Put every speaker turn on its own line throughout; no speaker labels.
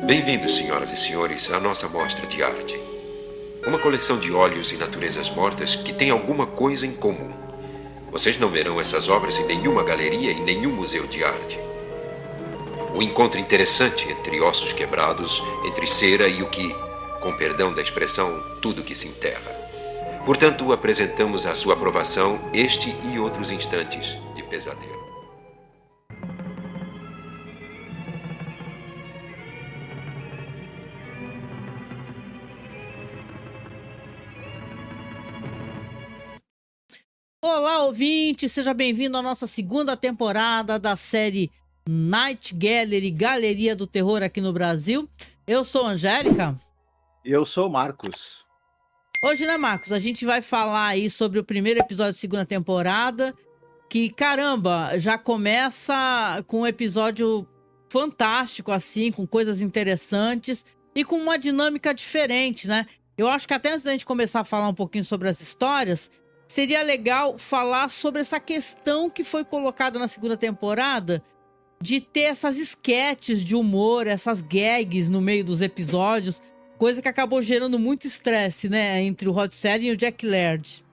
Bem-vindos, senhoras e senhores, à nossa mostra de arte. Uma coleção de óleos e naturezas mortas que tem alguma coisa em comum. Vocês não verão essas obras em nenhuma galeria e nenhum museu de arte. Um encontro interessante entre ossos quebrados, entre cera e o que, com perdão da expressão, tudo que se enterra. Portanto, apresentamos à sua aprovação este e outros instantes de pesadelo.
Olá, ouvinte! Seja bem-vindo à nossa segunda temporada da série Night Gallery, Galeria do Terror aqui no Brasil. Eu sou a Angélica.
Eu sou o Marcos.
Hoje, né, Marcos? A gente vai falar aí sobre o primeiro episódio da segunda temporada, que, caramba, já começa com um episódio fantástico, assim, com coisas interessantes e com uma dinâmica diferente, né? Eu acho que até antes da gente começar a falar um pouquinho sobre as histórias, seria legal falar sobre essa questão que foi colocada na segunda temporada de ter essas esquetes de humor, essas gags no meio dos episódios, coisa que acabou gerando muito estresse, né, entre o Rod Serling e o Jack Laird.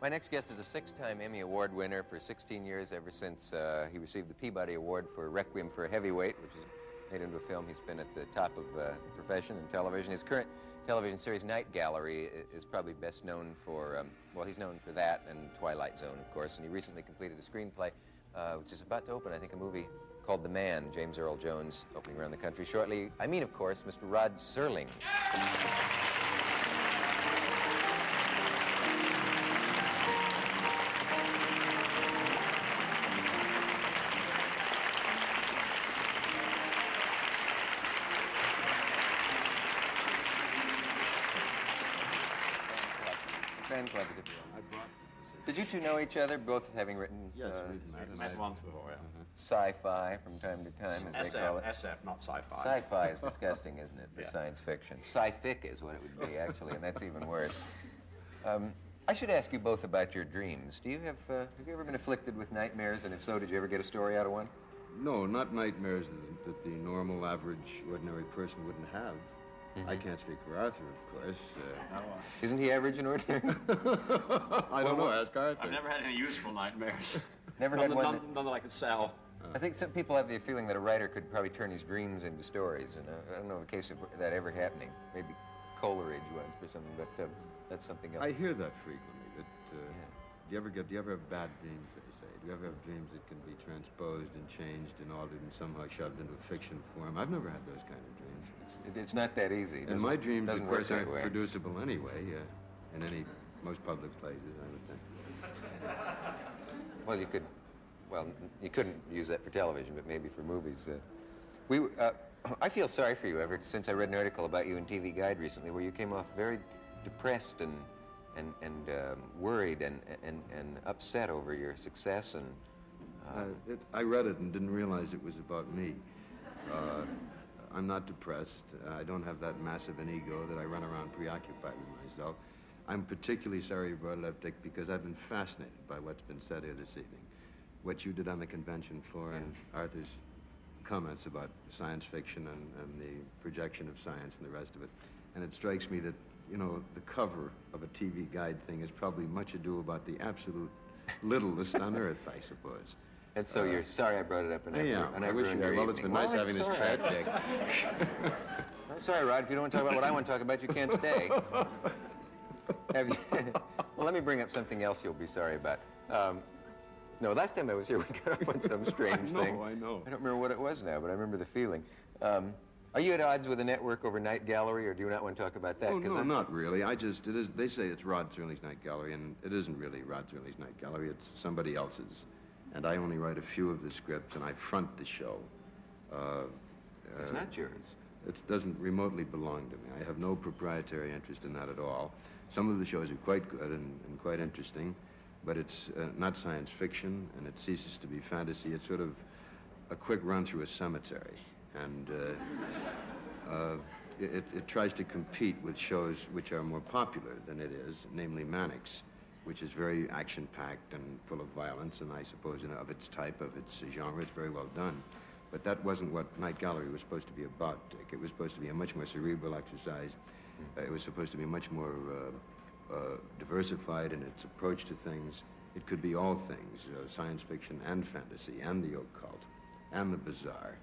My next guest is a six-time Emmy Award winner for 16 years, ever since he received the Peabody Award for Requiem for a Heavyweight, which is made into a film. He's been at the top of the profession in television. His current television series, Night Gallery, is probably best known for, well, he's known for that and Twilight Zone, of course, and he recently completed a screenplay, which is about to open, I think, a movie called The Man, James Earl Jones, opening around the country shortly. I mean, of course, Mr. Rod Serling. Fan club is it? Did you two know each other, both having written
Met once before, yeah.
sci-fi from time to time, as they call it?
SF, not sci-fi.
Sci-fi is disgusting, isn't it, for science fiction? Sci-fic is what it would be, actually, and that's even worse. I should ask you both about your dreams. Do you have you ever been afflicted with nightmares, and if so, did you ever get a story out of one?
No, not nightmares that the normal, average, ordinary person wouldn't have. I can't speak for Arthur, of course.
Isn't he average and ordinary?
I don't know, ask Arthur.
I've never had any useful nightmares.
Never had one.
None that I could sell.
I think some people have the feeling that a writer could probably turn his dreams into stories, and I don't know of a case of that ever happening. Maybe Coleridge once or something, but that's something else.
I hear that frequently. That do you ever have bad dreams? They say. Do you ever have dreams that can be transposed and changed and altered and somehow shoved into a fiction form? I've never had those kind of dreams.
It's not that easy.
And my dreams, of course, aren't
way.
producible anyway. In most public places, I would think.
Well, you couldn't use that for television, but maybe for movies. I feel sorry for you ever since I read an article about you in TV Guide recently, where you came off very depressed and worried and upset over your success. And
I read it and didn't realize it was about me. I'm not depressed. I don't have that massive an ego that I run around preoccupied with myself. I'm particularly sorry you brought it up, Dick, because I've been fascinated by what's been said here this evening. What you did on the convention floor and Arthur's comments about science fiction and the projection of science and the rest of it. And it strikes me that, you know, the cover of a TV Guide thing is probably much ado about the absolute littlest on earth, I suppose.
And so you're sorry I brought it up, and I
wish you had. Well, it's been nice having this chat, Dick.
I'm sorry, Rod. If you don't want to talk about what I want to talk about, you can't stay. Well, let me bring up something else you'll be sorry about. No, last time I was here, we got off on some strange thing.
I know.
I don't remember what it was now, but I remember the feeling. Are you at odds with the network over Night Gallery, or do you not want to talk about that?
Oh, no, not really. They say it's Rod Serling's Night Gallery, and it isn't really Rod Serling's Night Gallery. It's somebody else's. And I only write a few of the scripts, and I front the show.
It's not yours.
It doesn't remotely belong to me. I have no proprietary interest in that at all. Some of the shows are quite good and quite interesting, but it's not science fiction, and it ceases to be fantasy. It's sort of a quick run through a cemetery. And it tries to compete with shows which are more popular than it is, namely Mannix, which is very action-packed and full of violence, and I suppose of its type, of its genre, it's very well done. But that wasn't what Night Gallery was supposed to be about, Dick. It was supposed to be a much more cerebral exercise. It was supposed to be much more diversified in its approach to things. It could be all things, science fiction and fantasy and the occult and the bizarre.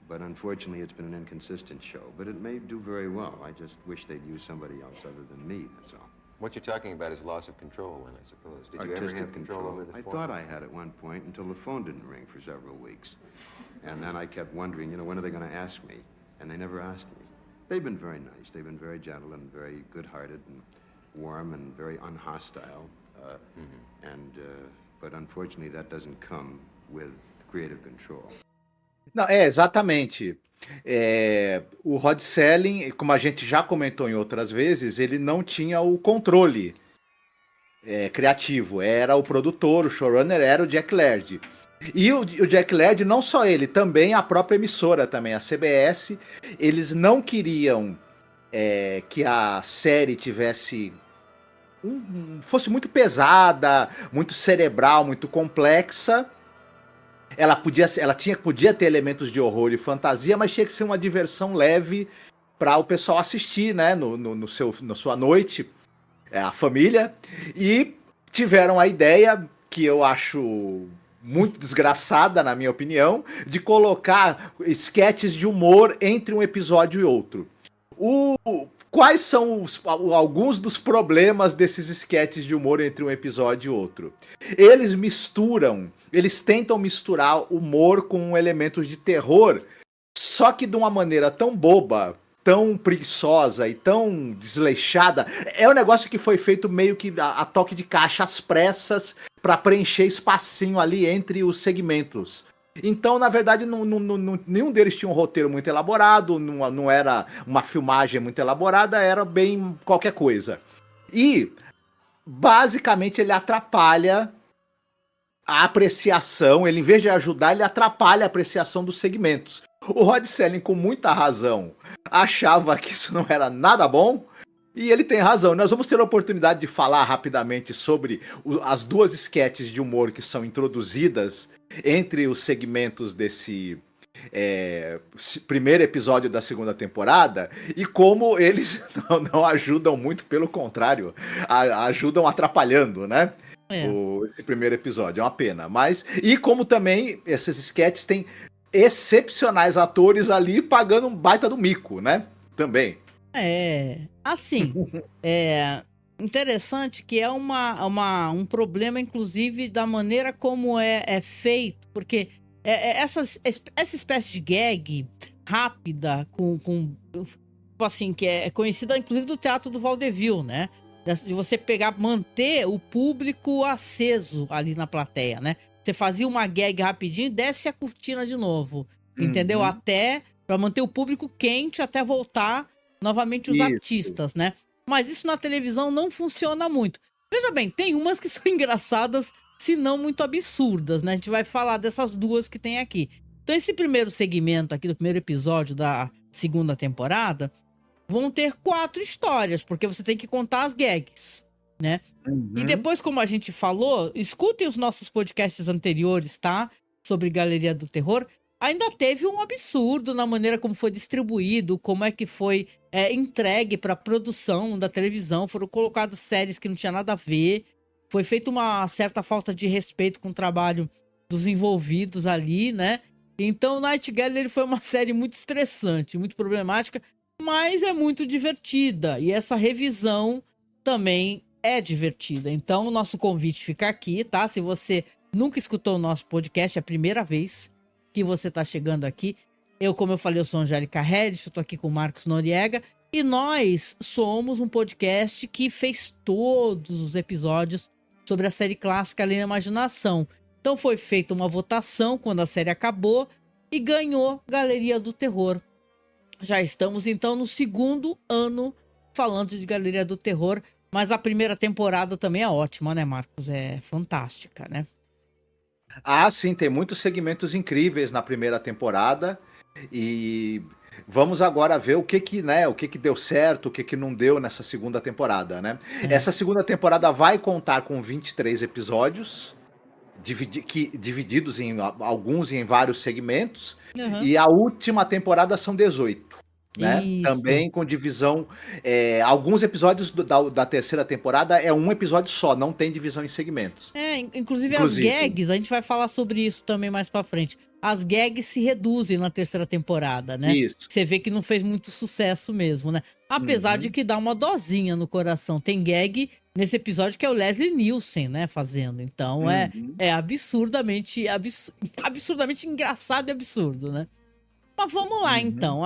But unfortunately, it's been an inconsistent show. But it may do very well. I just wish they'd use somebody else other than me, that's all.
What you're talking about is loss of control, then, I suppose. Did you ever
Artistic
have control over the
I
form?
thought I had at one point until the phone didn't ring for several weeks. And then I kept wondering, when are they going to ask me? And they never asked me. They've been very nice. They've been very gentle and very good-hearted and warm and very unhostile. But unfortunately, that doesn't come with creative control.
Não, exatamente. O Rod Serling, como a gente já comentou em outras vezes, ele não tinha o controle criativo. Era o produtor, o showrunner era o Jack Laird. E o Jack Laird, não só ele, também a própria emissora, também a CBS, eles não queriam que a série tivesse fosse muito pesada, muito cerebral, muito complexa. Ela podia ter elementos de horror e fantasia, mas tinha que ser uma diversão leve para o pessoal assistir, né, na sua noite, a família. E tiveram a ideia, que eu acho muito desgraçada, na minha opinião, de colocar esquetes de humor entre um episódio e outro. Quais são alguns dos problemas desses esquetes de humor entre um episódio e outro? Eles tentam misturar humor com elementos de terror, só que de uma maneira tão boba, tão preguiçosa e tão desleixada. É um negócio que foi feito meio que a toque de caixa, às pressas, para preencher espacinho ali entre os segmentos. Então, na verdade, nenhum deles tinha um roteiro muito elaborado, não era uma filmagem muito elaborada, era bem qualquer coisa. E, basicamente, ele atrapalha a apreciação, ele, em vez de ajudar, ele atrapalha a apreciação dos segmentos. O Rod Serling, com muita razão, achava que isso não era nada bom, e ele tem razão. Nós vamos ter a oportunidade de falar rapidamente sobre as duas esquetes de humor que são introduzidas entre os segmentos desse primeiro episódio da segunda temporada, e como eles não ajudam muito, pelo contrário, ajudam atrapalhando, né? Esse primeiro episódio, é uma pena. E como também esses sketches têm excepcionais atores ali pagando um baita do mico, né? Também.
Assim, interessante que é um problema, inclusive, da maneira como é feito, porque essa espécie de gag rápida, assim, que é conhecida, inclusive, do teatro do vaudeville, né? De você manter o público aceso ali na plateia, né? Você fazia uma gag rapidinho e desce a cortina de novo, entendeu? Até para manter o público quente até voltar novamente os artistas, né? Mas isso na televisão não funciona muito. Veja bem, tem umas que são engraçadas, se não muito absurdas, né? A gente vai falar dessas duas que tem aqui. Então, esse primeiro segmento aqui do primeiro episódio da segunda temporada vão ter 4 histórias, porque você tem que contar as gags, né? E depois, como a gente falou, escutem os nossos podcasts anteriores, tá? Sobre Galeria do Terror. Ainda teve um absurdo na maneira como foi distribuído, como é que foi entregue para a produção da televisão. Foram colocadas séries que não tinha nada a ver. Foi feita uma certa falta de respeito com o trabalho dos envolvidos ali, né? Então, Night Gallery foi uma série muito estressante, muito problemática, mas é muito divertida. E essa revisão também é divertida. Então, o nosso convite fica aqui, tá? Se você nunca escutou o nosso podcast, é a primeira vez que você está chegando aqui. Como eu falei, eu sou Angélica Redis, eu tô aqui com o Marcos Noriega, e nós somos um podcast que fez todos os episódios sobre a série clássica Além da Imaginação. Então foi feita uma votação quando a série acabou e ganhou Galeria do Terror. Já estamos então no segundo ano falando de Galeria do Terror, mas a primeira temporada também é ótima, né, Marcos? É fantástica, né?
Sim, tem muitos segmentos incríveis na primeira temporada, e vamos agora ver o que deu certo, o que não deu nessa segunda temporada, né? Essa segunda temporada vai contar com 23 episódios, divididos em alguns em vários segmentos,
Aham.
e a última temporada são 18. Né?
Isso.
Também com divisão. Alguns episódios da terceira temporada é um episódio só, não tem divisão em segmentos.
Inclusive as gags, a gente vai falar sobre isso também mais pra frente. As gags se reduzem na terceira temporada, né?
Isso.
Você vê que não fez muito sucesso mesmo, né? Apesar de que dá uma dosinha no coração. Tem gag nesse episódio que é o Leslie Nielsen, né, fazendo. Então é absurdamente engraçado e absurdo, né? Mas vamos lá, então.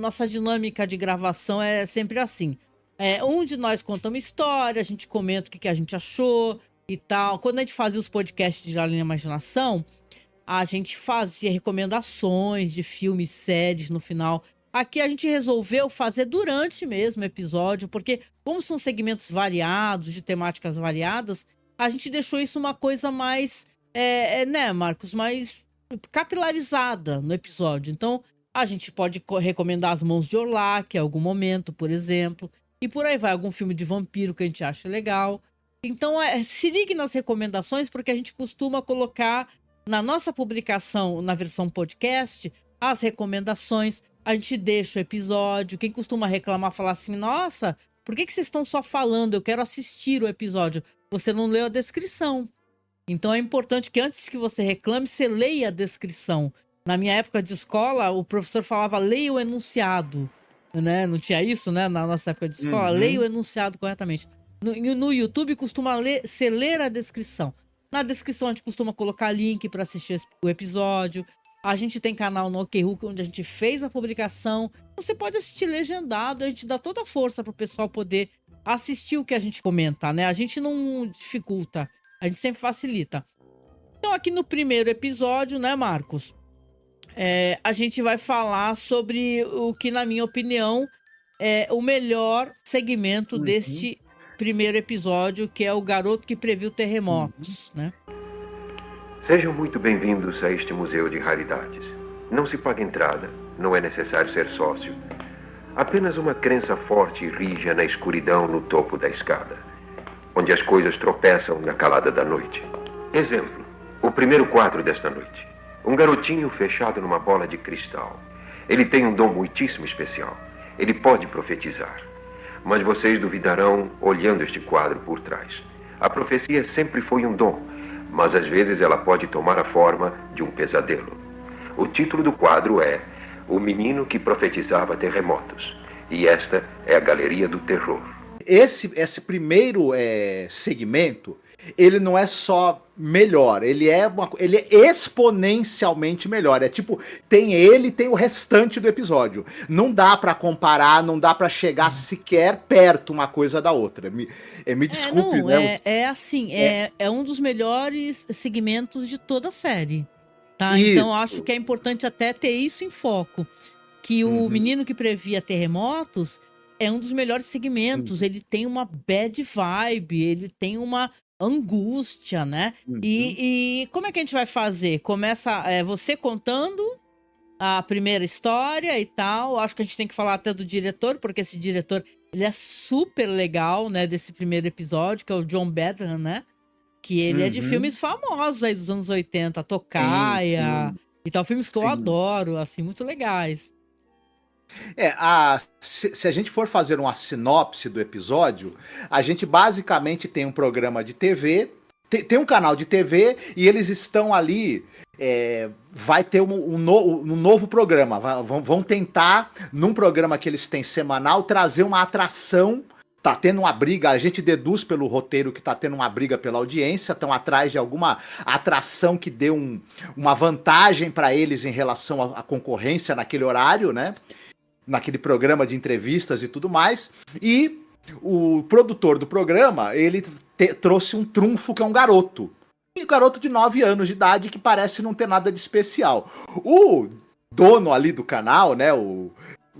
Nossa dinâmica de gravação é sempre assim. Um de nós conta uma história, a gente comenta o que a gente achou e tal. Quando a gente fazia os podcasts de Além da Imaginação, a gente fazia recomendações de filmes, séries no final. Aqui a gente resolveu fazer durante mesmo o episódio, porque como são segmentos variados, de temáticas variadas, a gente deixou isso uma coisa mais, né, Marcos, mais capilarizada no episódio. Então, a gente pode recomendar As Mãos de Orlac em algum momento, por exemplo. E por aí vai, algum filme de vampiro que a gente acha legal. Então, se ligue nas recomendações, porque a gente costuma colocar na nossa publicação, na versão podcast, as recomendações. A gente deixa o episódio. Quem costuma reclamar, falar assim, nossa, por que vocês estão só falando? Eu quero assistir o episódio. Você não leu a descrição. Então é importante que antes que você reclame, você leia a descrição. Na minha época de escola, o professor falava leia o enunciado, né? Não tinha isso, né? Na nossa época de escola, leia o enunciado corretamente. No YouTube costuma você ler a descrição. Na descrição a gente costuma colocar link para assistir o episódio. A gente tem canal no OkHook onde a gente fez a publicação. Você pode assistir legendado, a gente dá toda a força para o pessoal poder assistir o que a gente comenta, né? A gente não dificulta. A gente sempre facilita. Então, aqui no primeiro episódio, né, Marcos? A gente vai falar sobre o que, na minha opinião, é o melhor segmento deste primeiro episódio, que é o garoto que previu terremotos, né?
Sejam muito bem-vindos a este museu de raridades. Não se paga entrada, não é necessário ser sócio. Apenas uma crença forte e rija na escuridão no topo da escada, onde as coisas tropeçam na calada da noite. Exemplo, o primeiro quadro desta noite. Um garotinho fechado numa bola de cristal. Ele tem um dom muitíssimo especial. Ele pode profetizar. Mas vocês duvidarão olhando este quadro por trás. A profecia sempre foi um dom, mas às vezes ela pode tomar a forma de um pesadelo. O título do quadro é O Menino que Profetizava Terremotos. E esta é a Galeria do Terror.
Esse primeiro segmento, ele não é só melhor, ele é exponencialmente melhor. É tipo, tem o restante do episódio. Não dá pra comparar, não dá pra chegar sequer perto uma coisa da outra. Me desculpe, né?
É um dos melhores segmentos de toda a série, tá?
Isso.
Então, acho que é importante até ter isso em foco. Que o menino que previa terremotos é um dos melhores segmentos. Ele tem uma bad vibe, ele tem uma angústia, né? E como é que a gente vai fazer? Começa você contando a primeira história e tal. Acho que a gente tem que falar até do diretor, porque esse diretor, ele é super legal, né? Desse primeiro episódio, que é o John Badham, né? Que ele é de filmes famosos aí dos anos 80, Tocaia e tal. Filmes que eu adoro, assim, muito legais.
Se a gente for fazer uma sinopse do episódio, a gente basicamente tem um programa de TV, tem um canal de TV e eles estão ali, vai ter um novo programa, vão tentar, num programa que eles têm semanal, trazer uma atração. Tá tendo uma briga, a gente deduz pelo roteiro que tá tendo uma briga pela audiência, estão atrás de alguma atração que dê uma vantagem para eles em relação à concorrência naquele horário, né? Naquele programa de entrevistas e tudo mais, e o produtor do programa, ele trouxe um trunfo que é um garoto de 9 anos de idade que parece não ter nada de especial. O dono ali do canal, né, o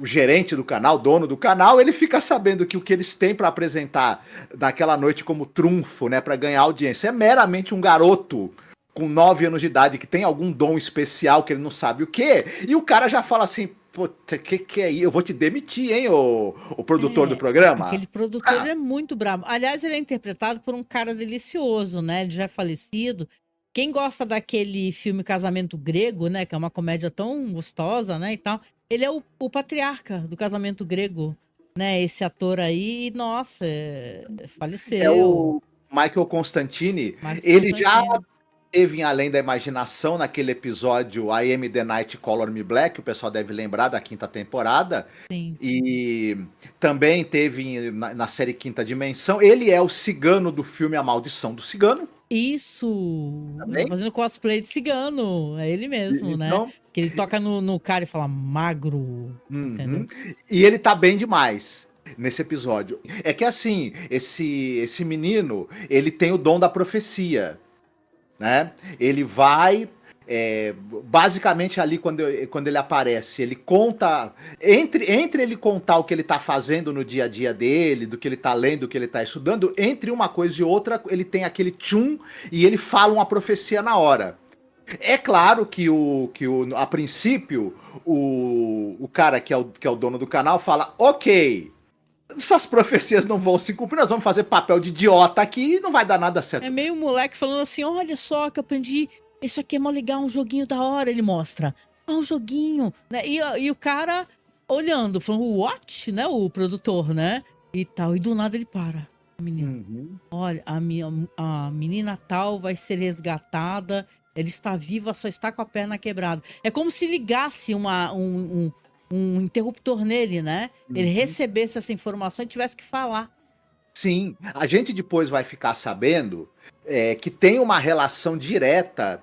gerente do canal, dono do canal, ele fica sabendo que o que eles têm para apresentar naquela noite como trunfo, né, para ganhar audiência, é meramente um garoto com 9 anos de idade que tem algum dom especial que ele não sabe o que, e o cara já fala assim, pô, que é isso? Eu vou te demitir, hein, o produtor do programa?
Aquele produtor ele é muito brabo. Aliás, ele é interpretado por um cara delicioso, né? Ele já é falecido. quem gosta daquele filme Casamento Grego, né? Que é uma comédia tão gostosa, né? E tal. Ele é o patriarca do Casamento Grego, né? Esse ator aí, nossa,
É
faleceu.
o Michael Constantine.
Michael
Ele já
Constantine.
teve em Além da Imaginação naquele episódio I Am the Night Color Me Black, o pessoal deve lembrar da quinta temporada.
Sim.
E também teve na série Quinta Dimensão. Ele é o cigano do filme A Maldição do Cigano.
Isso!
Também?
Fazendo cosplay de cigano. É ele mesmo, né?
Então,
Que ele toca no cara e fala magro. Entendeu?
E ele tá bem demais nesse episódio. É que assim, esse menino, ele tem o dom da profecia, né? Ele vai, basicamente ali quando ele aparece, ele conta, entre ele contar o que ele tá fazendo no dia a dia dele, do que ele tá lendo, do que ele tá estudando, entre uma coisa e outra, ele tem aquele tchum e ele fala uma profecia na hora. É claro que a princípio, o cara que é o dono do canal fala, ok, essas profecias não vão se cumprir, nós vamos fazer papel de idiota aqui e não vai dar nada certo.
É meio moleque falando assim, olha só que eu aprendi, isso aqui é mó legal, um joguinho da hora, ele mostra. Ah, um joguinho, né? E o cara olhando, falando, what? Né? O produtor, né? E tal, e do nada ele para. Menino, olha, a menina tal vai ser resgatada, ela está viva, só está com a perna quebrada. É como se ligasse um interruptor nele, né? Ele recebesse essa informação e tivesse que falar.
Sim, a gente depois vai ficar sabendo que tem uma relação direta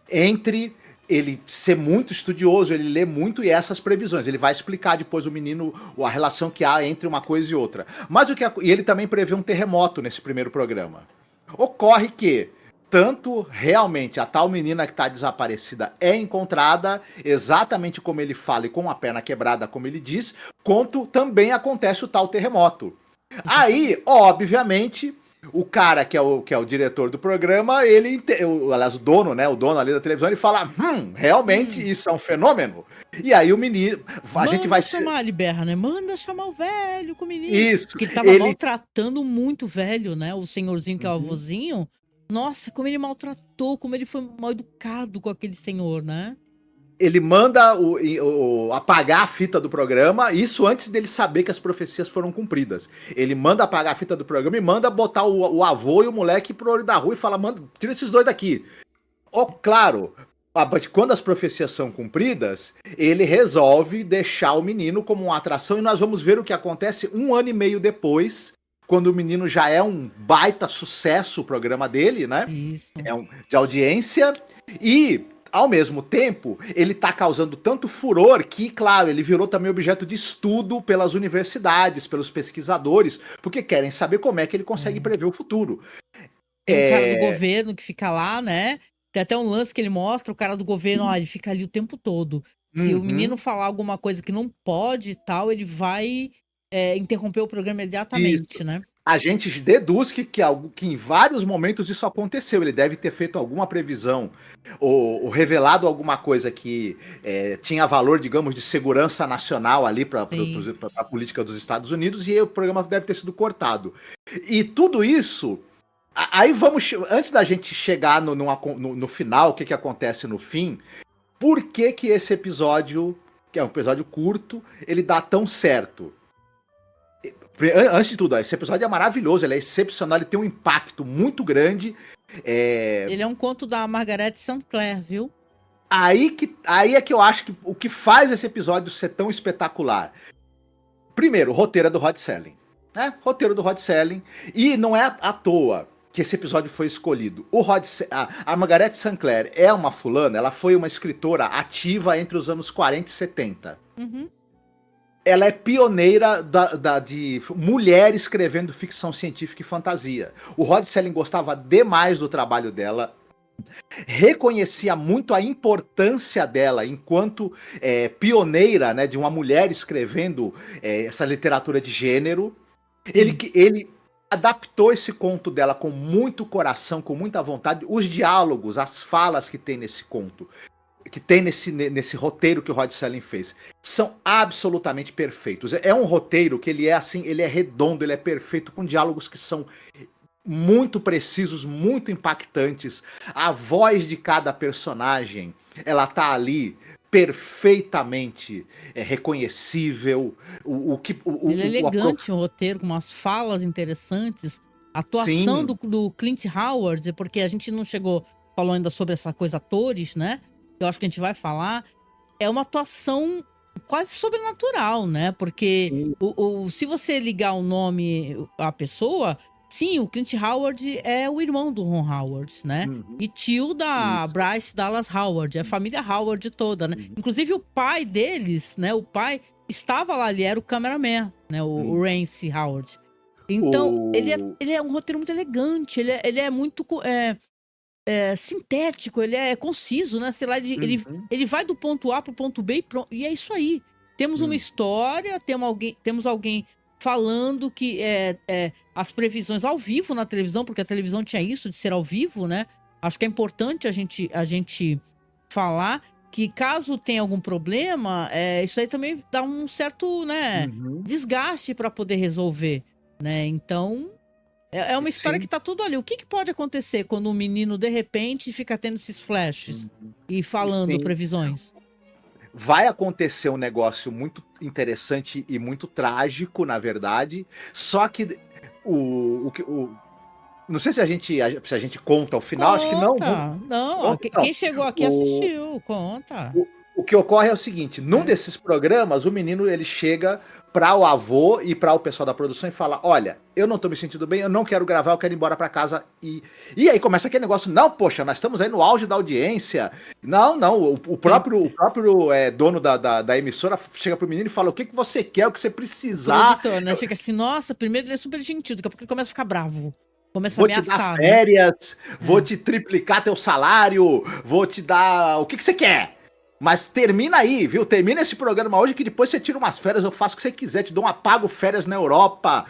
entre ele ser muito estudioso, ele lê muito e essas previsões. Ele vai explicar depois o menino a relação que há entre uma coisa e outra. Mas e ele também prevê um terremoto nesse primeiro programa. Ocorre que tanto realmente a tal menina que está desaparecida é encontrada, exatamente como ele fala e com a perna quebrada, como ele diz, quanto também acontece o tal terremoto. Aí, obviamente, o cara que é o diretor do programa, aliás, o dono, né, o dono ali da televisão, ele fala, realmente isso é um fenômeno. E aí o menino, a gente vai
chamar, ele berra, né? Manda chamar o velho com o menino.
Isso.
Porque ele tava maltratando muito o velho, né? O senhorzinho que é o avôzinho. Nossa, como ele maltratou, como ele foi mal educado com aquele senhor, né?
Ele manda apagar a fita do programa, isso antes dele saber que as profecias foram cumpridas. Ele manda apagar a fita do programa e manda botar o avô e o moleque pro olho da rua e fala, manda, tira esses dois daqui. Claro, quando as profecias são cumpridas, ele resolve deixar o menino como uma atração e nós vamos ver o que acontece 1 ano e meio depois, quando o menino já é um baita sucesso, o programa dele, né?
Isso.
De audiência. E, ao mesmo tempo, ele tá causando tanto furor que, claro, ele virou também objeto de estudo pelas universidades, pelos pesquisadores, porque querem saber como é que ele consegue prever o futuro.
Tem um cara do governo que fica lá, né? Tem até um lance que ele mostra, o cara do governo, ó, ele fica ali o tempo todo. Se o menino falar alguma coisa que não pode e tal, ele vai interromper o programa imediatamente,
Isso.
né?
A gente deduz que em vários momentos isso aconteceu. Ele deve ter feito alguma previsão ou revelado alguma coisa que tinha valor, digamos, de segurança nacional ali para a política dos Estados Unidos e aí o programa deve ter sido cortado. E tudo isso... Aí antes da gente chegar no final, o que acontece no fim, por que esse episódio, que é um episódio curto, ele dá tão certo? Antes de tudo, esse episódio é maravilhoso, ele é excepcional, ele tem um impacto muito grande.
Ele é um conto da Margaret St. Clair, viu?
Aí é que eu acho que o que faz esse episódio ser tão espetacular. Primeiro, o roteiro é do Rod Serling, né? Roteiro do Rod Serling. E não é à toa que esse episódio foi escolhido. A Margaret St. Clair é uma fulana, ela foi uma escritora ativa entre os anos 40 e 70. Ela é pioneira de mulher escrevendo ficção científica e fantasia. O Rod Serling gostava demais do trabalho dela, reconhecia muito a importância dela enquanto pioneira, né, de uma mulher escrevendo essa literatura de gênero. Ele adaptou esse conto dela com muito coração, com muita vontade. Os diálogos, as falas que tem nesse conto, que tem nesse roteiro que o Rod Serling fez, são absolutamente perfeitos. É um roteiro que ele é redondo, ele é perfeito, com diálogos que são muito precisos, muito impactantes. A voz de cada personagem, ela tá ali perfeitamente reconhecível.
Ele é elegante, um roteiro com umas falas interessantes. A atuação
Sim.
do Clint Howard, porque a gente não falou ainda sobre essa coisa atores, né? Eu acho que a gente vai falar. É uma atuação quase sobrenatural, né? Porque se você ligar o nome à pessoa, sim, o Clint Howard é o irmão do Ron Howard, né?
Uhum.
E tio da
Isso.
Bryce Dallas Howard, é a família Howard toda, né? Inclusive o pai deles, né? O pai estava lá, ele era o cameraman, né? O Rance Howard. Então, ele é um roteiro muito elegante, ele é muito sintético, ele é conciso, né? Sei lá, ele vai do ponto A pro ponto B e é isso aí. Temos uma história, temos alguém falando que as previsões ao vivo na televisão, porque a televisão tinha isso de ser ao vivo, né? Acho que é importante a gente falar que caso tenha algum problema, isso aí também dá um certo, né, desgaste para poder resolver, né? Então, é uma história que tá tudo ali. O que pode acontecer quando um menino, de repente, fica tendo esses flashes e falando previsões?
Vai acontecer um negócio muito interessante e muito trágico, na verdade. Só que não sei se a gente conta o final, acho que não.
Não, quem chegou aqui assistiu, conta.
O que ocorre é o seguinte, num desses programas, o menino ele chega para o avô e para o pessoal da produção e fala: olha, eu não tô me sentindo bem, eu não quero gravar, eu quero ir embora para casa. E aí começa aquele negócio: não, poxa, nós estamos aí no auge da audiência. Não, o próprio dono da emissora chega pro menino e fala: o que você quer, o que você precisar.
O produtor, né? Chega assim: nossa, primeiro ele é super gentil, daqui a pouco ele começa a ficar bravo. Começa
Vou
a ameaçar,
te dar
né?
férias, vou te triplicar teu salário, vou te dar o que você quer. Mas termina aí, viu? Termina esse programa hoje que depois você tira umas férias, eu faço o que você quiser, te dou um apago férias na Europa.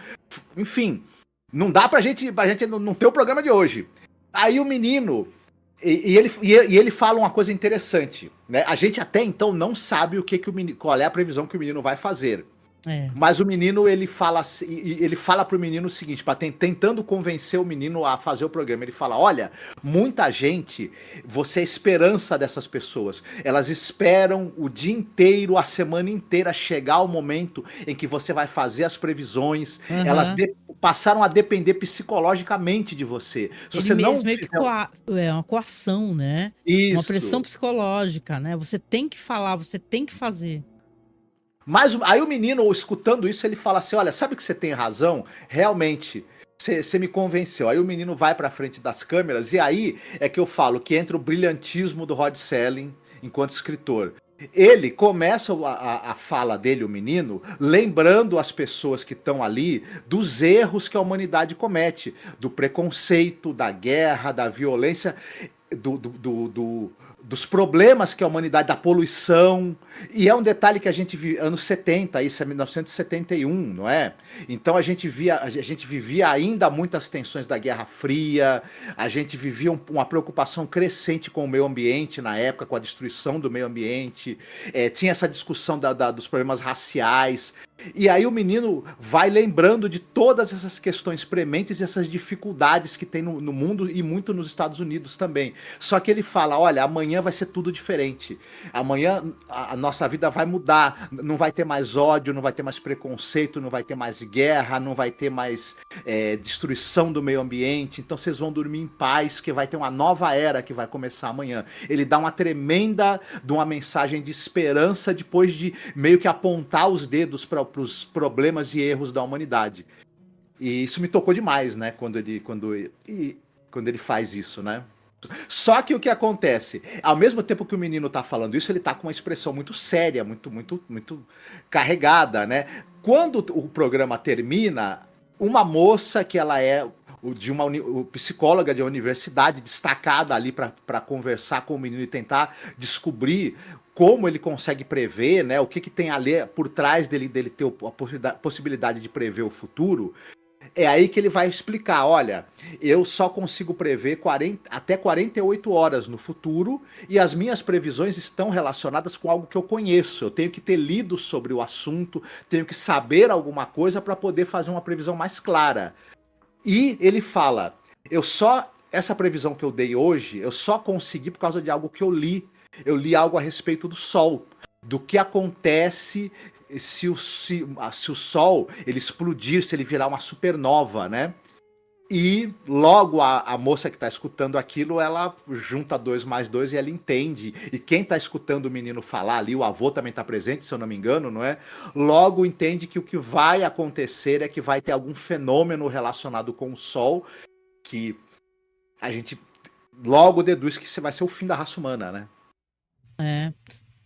Enfim, não dá pra gente não ter o programa de hoje. Aí o menino, ele fala uma coisa interessante, né? A gente até então não sabe qual é a previsão que o menino vai fazer. Mas o menino, ele fala pro menino o seguinte, tentando convencer o menino a fazer o programa. Ele fala: olha, muita gente, você é a esperança dessas pessoas. Elas esperam o dia inteiro, a semana inteira, chegar o momento em que você vai fazer as previsões. Elas passaram a depender psicologicamente de você. Se
Ele
você
mesmo
não
meio que uma coação, né?
Isso.
Uma pressão psicológica, né? Você tem que falar, você tem que fazer.
Mas aí o menino, escutando isso, ele fala assim: olha, sabe que você tem razão? Realmente, você me convenceu. Aí o menino vai pra frente das câmeras, e aí é que eu falo que entra o brilhantismo do Rod Serling enquanto escritor. Ele começa a fala dele, o menino, lembrando as pessoas que estão ali dos erros que a humanidade comete, do preconceito, da guerra, da violência, dos problemas que a humanidade, da poluição. E é um detalhe que a gente viu anos 70, isso é 1971, não é? Então a gente vivia ainda muitas tensões da Guerra Fria, a gente vivia uma preocupação crescente com o meio ambiente na época, com a destruição do meio ambiente, tinha essa discussão dos problemas raciais. E aí o menino vai lembrando de todas essas questões prementes e essas dificuldades que tem no mundo e muito nos Estados Unidos também. Só que ele fala: olha, amanhã vai ser tudo diferente. Amanhã a nossa vida vai mudar. Não vai ter mais ódio, não vai ter mais preconceito, não vai ter mais guerra, não vai ter mais destruição do meio ambiente. Então vocês vão dormir em paz, que vai ter uma nova era que vai começar amanhã. Ele dá uma tremenda de uma mensagem de esperança depois de meio que apontar os dedos para os problemas e erros da humanidade. E isso me tocou demais, né? Quando ele faz isso, né? Só que o que acontece? Ao mesmo tempo que o menino tá falando isso, ele tá com uma expressão muito séria, muito carregada, né? Quando o programa termina, uma moça que ela é de uma psicóloga de uma universidade destacada ali para conversar com o menino e tentar descobrir como ele consegue prever, né? O que tem ali por trás dele ter a possibilidade de prever o futuro. É aí que ele vai explicar: olha, eu só consigo prever até 48 horas no futuro, e as minhas previsões estão relacionadas com algo que eu conheço. Eu tenho que ter lido sobre o assunto, tenho que saber alguma coisa para poder fazer uma previsão mais clara. E ele fala, essa previsão que eu dei hoje, eu só consegui por causa de algo que eu li. Eu li algo a respeito do Sol, do que acontece se o Sol ele explodir, se ele virar uma supernova, né? E logo a moça que está escutando aquilo, ela junta 2 mais 2 e ela entende. E quem está escutando o menino falar ali, o avô também está presente, se eu não me engano, não é? Logo entende que o que vai acontecer é que vai ter algum fenômeno relacionado com o Sol, que a gente logo deduz que vai ser o fim da raça humana, né?
É.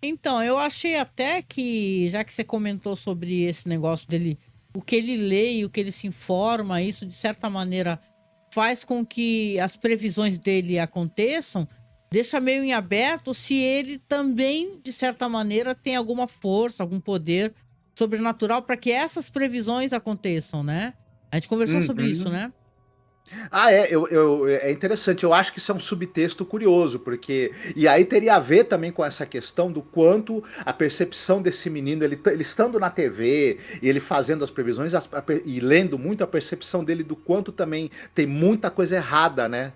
Então, eu achei até que, já que você comentou sobre esse negócio dele, o que ele lê e o que ele se informa, isso de certa maneira faz com que as previsões dele aconteçam, deixa meio em aberto se ele também, de certa maneira, tem alguma força, algum poder sobrenatural para que essas previsões aconteçam, né? A gente conversou sobre isso, né?
É interessante. Eu acho que isso é um subtexto curioso, porque. E aí teria a ver também com essa questão do quanto a percepção desse menino, ele estando na TV e ele fazendo as previsões e lendo muito, a percepção dele do quanto também tem muita coisa errada, né?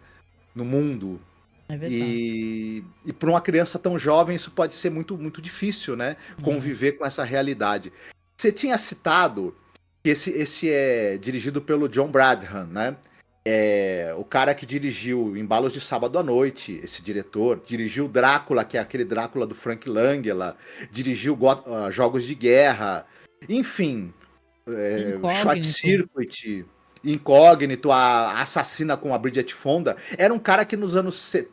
No mundo.
É verdade.
E para uma criança tão jovem, isso pode ser muito, muito difícil, né? Conviver com essa realidade. Você tinha citado que esse é dirigido pelo John Badham, né? O cara que dirigiu Embalos de Sábado à Noite, esse diretor, dirigiu Drácula, que é aquele Drácula do Frank Langella, dirigiu Jogos de Guerra, enfim, Short Circuit, Incógnito, a Assassina com a Bridget Fonda. Era um cara que nos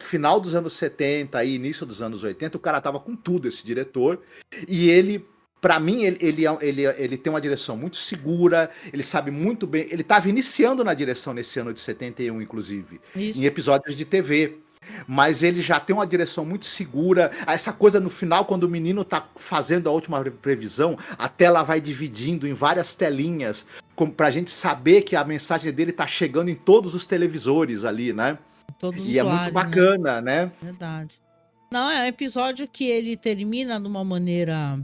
final dos anos 70 e início dos anos 80, o cara tava com tudo, esse diretor, e ele, pra mim, ele tem uma direção muito segura, ele sabe muito bem, ele estava iniciando na direção nesse ano de 71, inclusive,
Isso.
em episódios de TV, mas ele já tem uma direção muito segura, essa coisa no final, quando o menino tá fazendo a última previsão, a tela vai dividindo em várias telinhas, pra gente saber que a mensagem dele tá chegando em todos os televisores ali, né?
Todos os
E é muito
lares,
bacana, né?
Verdade. Não, é um episódio que ele termina de uma maneira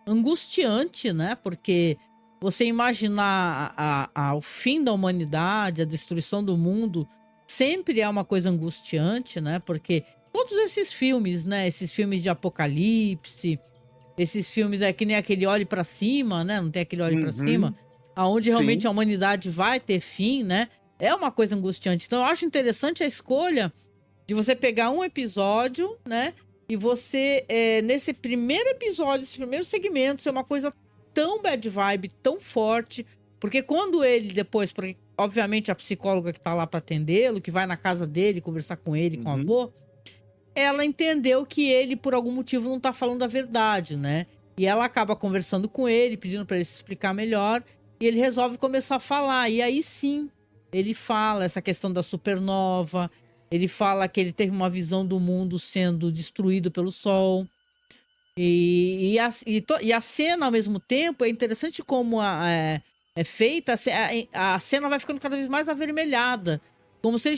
angustiante, né? Porque você imaginar o fim da humanidade, a destruição do mundo, sempre é uma coisa angustiante, né? Porque todos esses filmes, né? Esses filmes de apocalipse, esses filmes que nem aquele Olhe pra Cima, né? Não tem aquele Olhe pra Cima, aonde realmente
Sim.
a humanidade vai ter fim, né? É uma coisa angustiante. Então eu acho interessante a escolha de você pegar um episódio, né? E você, nesse primeiro episódio, esse primeiro segmento, ser uma coisa tão bad vibe, tão forte. Porque quando ele depois, porque obviamente a psicóloga que tá lá pra atendê-lo, que vai na casa dele, conversar com ele, com o avô, ela entendeu que ele, por algum motivo, não tá falando a verdade, né? E ela acaba conversando com ele, pedindo pra ele se explicar melhor. E ele resolve começar a falar. E aí sim, ele fala essa questão da supernova. Ele fala que ele teve uma visão do mundo sendo destruído pelo Sol. E a cena, ao mesmo tempo, é interessante como é feita. A cena vai ficando cada vez mais avermelhada. Como se ele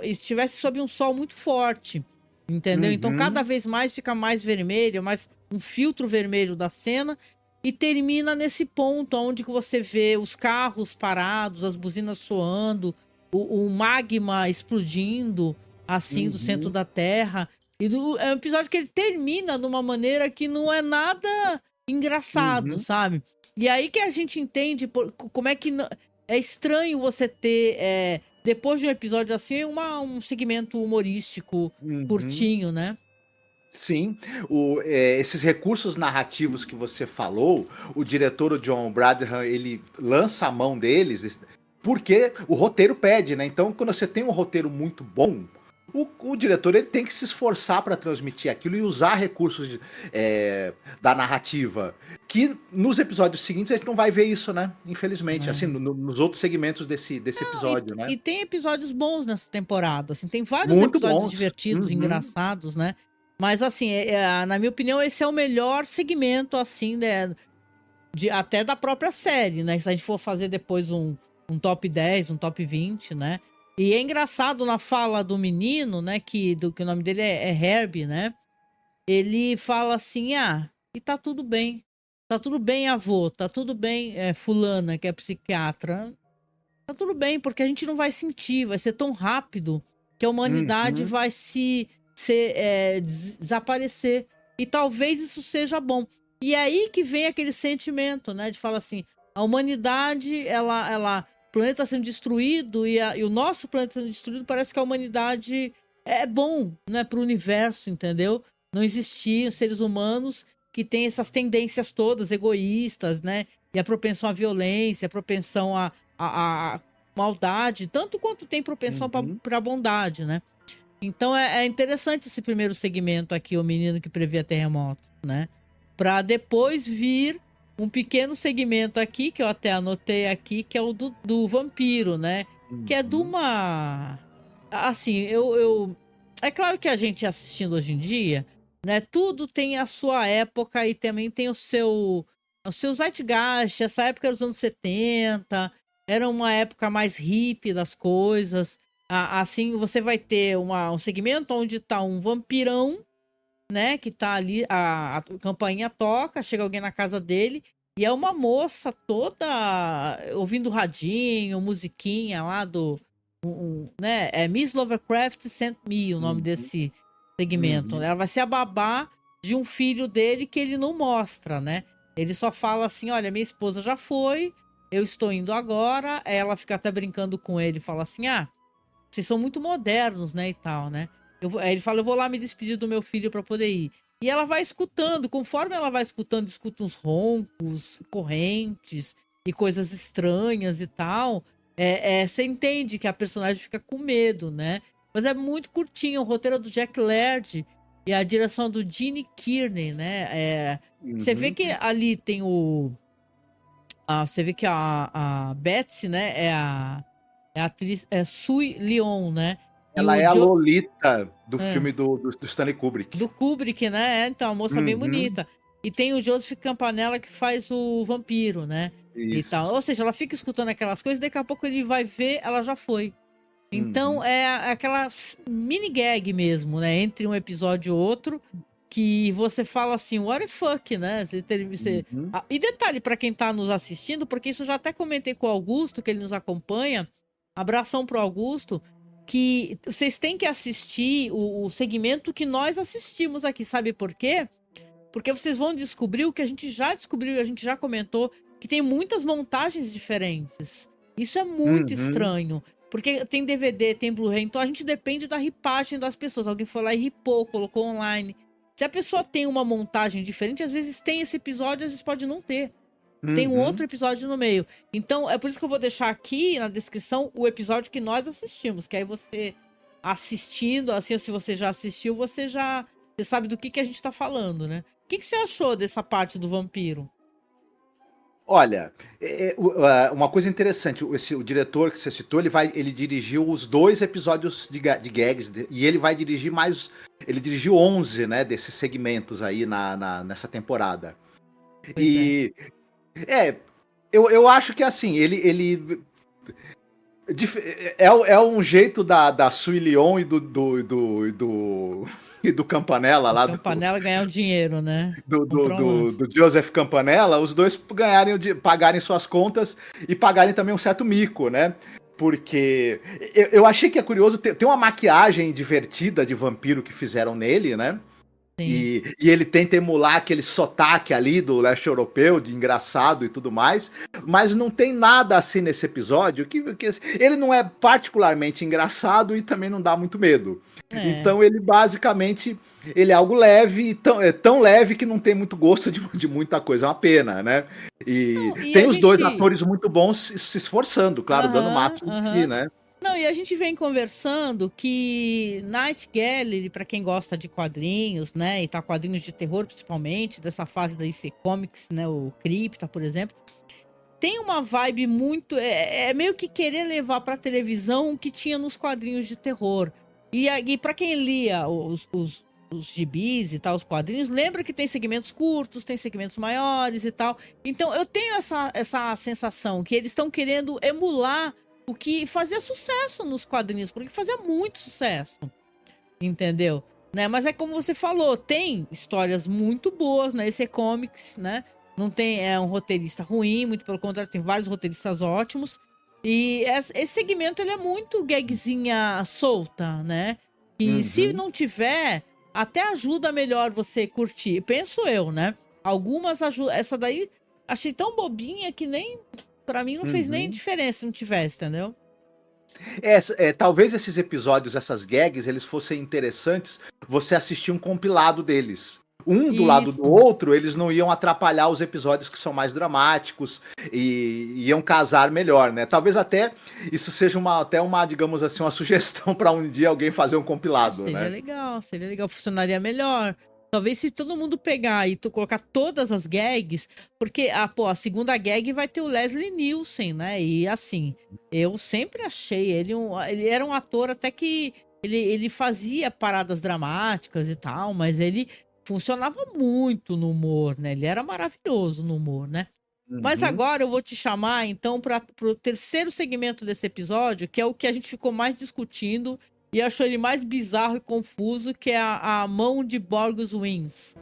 estivesse sob um sol muito forte. Entendeu? Então, cada vez mais fica mais vermelho, mais um filtro vermelho da cena. E termina nesse ponto, onde que você vê os carros parados, as buzinas soando, o magma explodindo, assim, do centro da Terra. É um episódio que ele termina de uma maneira que não é nada engraçado, sabe? E aí que a gente entende como é que é estranho você ter, depois de um episódio assim, um segmento humorístico curtinho, né?
Sim, esses recursos narrativos que você falou, o diretor, o John Badham, ele lança a mão deles porque o roteiro pede, né? Então, quando você tem um roteiro muito bom, o diretor ele tem que se esforçar para transmitir aquilo e usar recursos da narrativa, que nos episódios seguintes a gente não vai ver isso, né? Infelizmente, assim, nos outros segmentos desse episódio, né?
E tem episódios bons nessa temporada, assim, tem vários
Muito
episódios
bons.
divertidos, engraçados, né? Mas, assim, na minha opinião, esse é o melhor segmento, assim, né, até da própria série, né? Se a gente for fazer depois um top 10, um top 20, né? E é engraçado na fala do menino, né? Que o nome dele é Herbie, né? Ele fala assim, e tá tudo bem. Tá tudo bem, avô. Tá tudo bem, fulana, que é psiquiatra. Tá tudo bem, porque a gente não vai sentir, vai ser tão rápido que a humanidade
Uhum.
vai desaparecer. E talvez isso seja bom. E é aí que vem aquele sentimento, né? De falar assim, a humanidade, o planeta está sendo destruído e o nosso planeta sendo destruído, parece que a humanidade é bom, né? Para o universo, entendeu? Não existiam seres humanos que têm essas tendências todas egoístas, né? E a propensão à violência, a propensão a maldade, tanto quanto tem propensão
Uhum.
para bondade, né? Então é interessante esse primeiro segmento aqui, o menino que previa terremotos, né? Para depois vir um pequeno segmento aqui, que eu até anotei aqui, que é o do vampiro, né? Que é de
Uhum.
uma... Assim, É claro que a gente assistindo hoje em dia, né? Tudo tem a sua época e também tem o seu zeitgeist. Essa época era os anos 70, era uma época mais hippie das coisas. Assim, você vai ter um segmento onde tá um vampirão, né? Que tá ali, a campainha toca, chega alguém na casa dele, e é uma moça toda ouvindo radinho, musiquinha lá né? É Miss Lovecraft Sent Me, o nome
Uhum.
desse segmento.
Uhum.
Ela vai ser a babá de um filho dele que ele não mostra, né? Ele só fala assim: olha, minha esposa já foi, eu estou indo agora. Ela fica até brincando com ele, fala assim: ah, vocês são muito modernos, né, e tal, né? Aí ele fala, eu vou lá me despedir do meu filho para poder ir. E ela vai escutando, conforme ela vai escutando, escuta uns roncos, correntes e coisas estranhas e tal. Você entende que a personagem fica com medo, né? Mas é muito curtinho, o roteiro é do Jack Laird e a direção do Gene Kearney, né? Você vê
Uhum.
que ali tem você vê que a Betsy, né, é a atriz Sue Lyon, né? E
Ela
o
é a
Joe
Lolita do
é,
filme do Stanley Kubrick.
do Kubrick, né? Então, a moça bem
Uhum.
bonita. E tem o Joseph Campanella que faz o vampiro, né? E tal.
Isso.
Ou seja, ela fica escutando aquelas coisas, daqui a pouco ele vai ver, ela já foi. Então,
Uhum.
é aquela mini gag mesmo, né? Entre um episódio e outro, que você fala assim, what the fuck, né?
Uhum.
E detalhe para quem tá nos assistindo, porque isso eu já até comentei com o Augusto, que ele nos acompanha. Abração pro Augusto, que vocês têm que assistir o segmento que nós assistimos aqui, sabe por quê? Porque vocês vão descobrir o que a gente já descobriu e a gente já comentou, que tem muitas montagens diferentes. Isso é muito
Uhum.
estranho. Porque tem DVD, tem Blu-ray, então a gente depende da ripagem das pessoas. Alguém foi lá e ripou, colocou online. Se a pessoa tem uma montagem diferente, às vezes tem esse episódio, às vezes pode não ter. Tem um outro
Uhum.
episódio no meio. Então, é por isso que eu vou deixar aqui na descrição o episódio que nós assistimos. Que aí você assistindo, assim, ou se você já assistiu, você sabe do que a gente tá falando, né? O que você achou dessa parte do vampiro?
Olha, uma coisa interessante, o diretor que você citou, ele dirigiu os 2 episódios de gags, e ele vai dirigir mais, ele dirigiu 11, né, desses segmentos aí nessa temporada.
Pois é.
E, é, eu acho que assim, ele é um jeito da Sui Leon e do Campanella
O
lá,
Campanella ganhar o dinheiro, né? Comprar um lance.
do Joseph Campanella, os dois pagarem suas contas e pagarem também um certo mico, né? Porque eu achei que é curioso, tem uma maquiagem divertida de vampiro que fizeram nele, né?
Sim.
E ele tenta emular aquele sotaque ali do leste europeu, de engraçado e tudo mais, mas não tem nada assim nesse episódio que ele não é particularmente engraçado e também não dá muito medo.
É.
Então ele basicamente ele é algo leve, é tão leve que não tem muito gosto de muita coisa, é uma pena, né? E
Não, e
tem
a
os dois
gente.
atores muito bons se esforçando, claro, dando o
Aham,
máximo de si,
aham.
né?
Não, e a gente vem conversando que Night Gallery, para quem gosta de quadrinhos, né, e tá quadrinhos de terror principalmente, dessa fase da IC Comics, né, o Cripta, por exemplo, tem uma vibe muito, é meio que querer levar pra televisão o que tinha nos quadrinhos de terror. E para quem lia os gibis e tal, os quadrinhos, lembra que tem segmentos curtos, tem segmentos maiores e tal. Então eu tenho essa sensação que eles estão querendo emular o que fazia sucesso nos quadrinhos, porque fazia muito sucesso, entendeu? Né? Mas é como você falou, tem histórias muito boas na EC Comics, né? Não tem um roteirista ruim, muito pelo contrário, tem vários roteiristas ótimos. E esse segmento, ele é muito gagzinha solta, né? E se não tiver, até ajuda melhor você curtir. Penso eu, né? Algumas ajudam. Essa daí, achei tão bobinha que nem... Pra mim não fez nem diferença se não tivesse, entendeu?
Talvez esses episódios, essas gags, eles fossem interessantes você assistir um compilado deles. Um do lado do outro, eles não iam atrapalhar os episódios que são mais dramáticos e iam casar melhor, né? Talvez até isso seja até uma, digamos assim, uma sugestão para um dia alguém fazer um compilado,
Seria
né?
seria legal, funcionaria melhor. Talvez se todo mundo pegar e tu colocar todas as gags, porque a segunda gag vai ter o Leslie Nielsen, né? E assim, eu sempre achei ele era um ator até que ele fazia paradas dramáticas e tal, mas ele funcionava muito no humor, né? Ele era maravilhoso no humor, né? Mas agora eu vou te chamar, então, para o terceiro segmento desse episódio, que é o que a gente ficou mais discutindo e achou ele mais bizarro e confuso, que é a mão de Borgus Wins.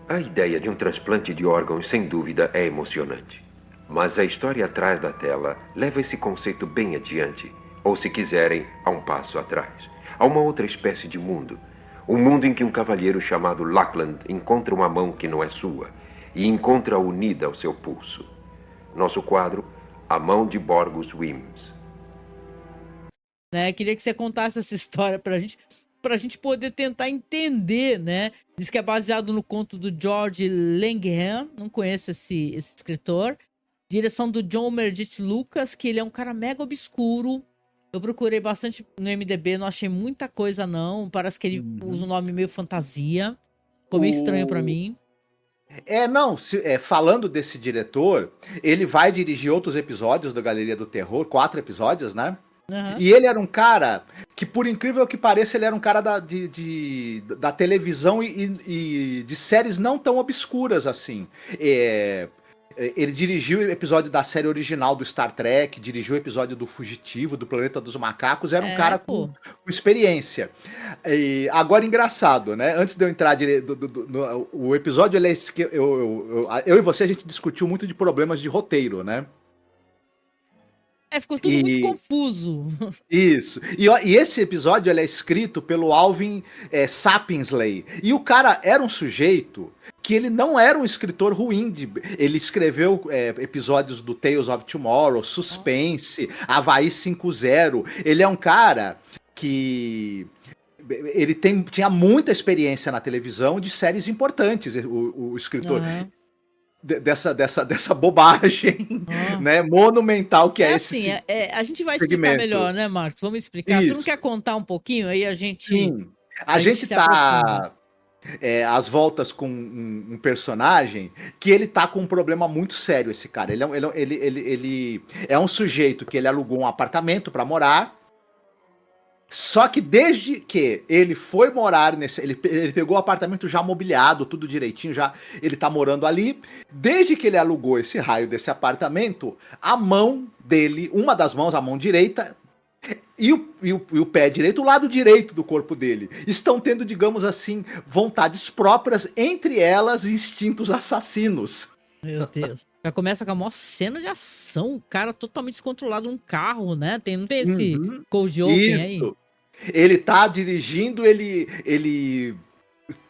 A ideia de um transplante de órgãos, sem dúvida, é emocionante. Mas a história atrás da tela leva esse conceito bem adiante, ou, se quiserem, a um passo atrás. A uma outra espécie de mundo. Um mundo em que um cavalheiro chamado Lackland encontra uma mão que não é sua e encontra-a unida ao seu pulso. Nosso quadro, A Mão de Borgus Wims.
Né? Queria que você contasse essa história pra gente poder tentar entender, né? Diz que é baseado no conto do George Langham, não conheço esse escritor. Direção do John Meredith Lucas, que ele é um cara mega obscuro. Eu procurei bastante no MDB, não achei muita coisa não. Parece que ele usa um nome meio fantasia. Ficou meio estranho pra mim.
Falando desse diretor, ele vai dirigir outros episódios da Galeria do Terror, 4 episódios, né? E ele era um cara que, por incrível que pareça, ele era um cara da televisão e de séries não tão obscuras assim. Ele dirigiu o episódio da série original do Star Trek, dirigiu o episódio do Fugitivo, do Planeta dos Macacos, era um cara com experiência. E agora, engraçado, né? Antes de eu entrar o episódio, eu e você, a gente discutiu muito de problemas de roteiro, né?
Ficou tudo muito confuso.
Isso. E esse episódio ele é escrito pelo Alvin Sapinsley. E o cara era um sujeito que ele não era um escritor ruim. Ele escreveu episódios do Tales of Tomorrow, Suspense, Havaí 5-0. Ele é um cara que... Ele tinha muita experiência na televisão de séries importantes, o escritor. Dessa bobagem, né, monumental que é esse
assim, a gente vai explicar melhor, né, Marcos? Vamos explicar. Isso. Tu não quer contar um pouquinho? Aí a gente...
Sim. A gente tá às voltas com um personagem que ele tá com um problema muito sério, esse cara. Ele é um sujeito que ele alugou um apartamento para morar. Só que desde que ele foi morar ele pegou o apartamento já mobiliado, tudo direitinho, ele tá morando ali. Desde que ele alugou esse raio desse apartamento, a mão dele, uma das mãos, a mão direita, e o pé direito, o lado direito do corpo dele, estão tendo, digamos assim, vontades próprias, entre elas instintos assassinos.
Meu Deus. Já começa com a maior cena de ação, o cara totalmente descontrolado num carro, né? Não tem esse cold open aí?
Ele tá dirigindo, ele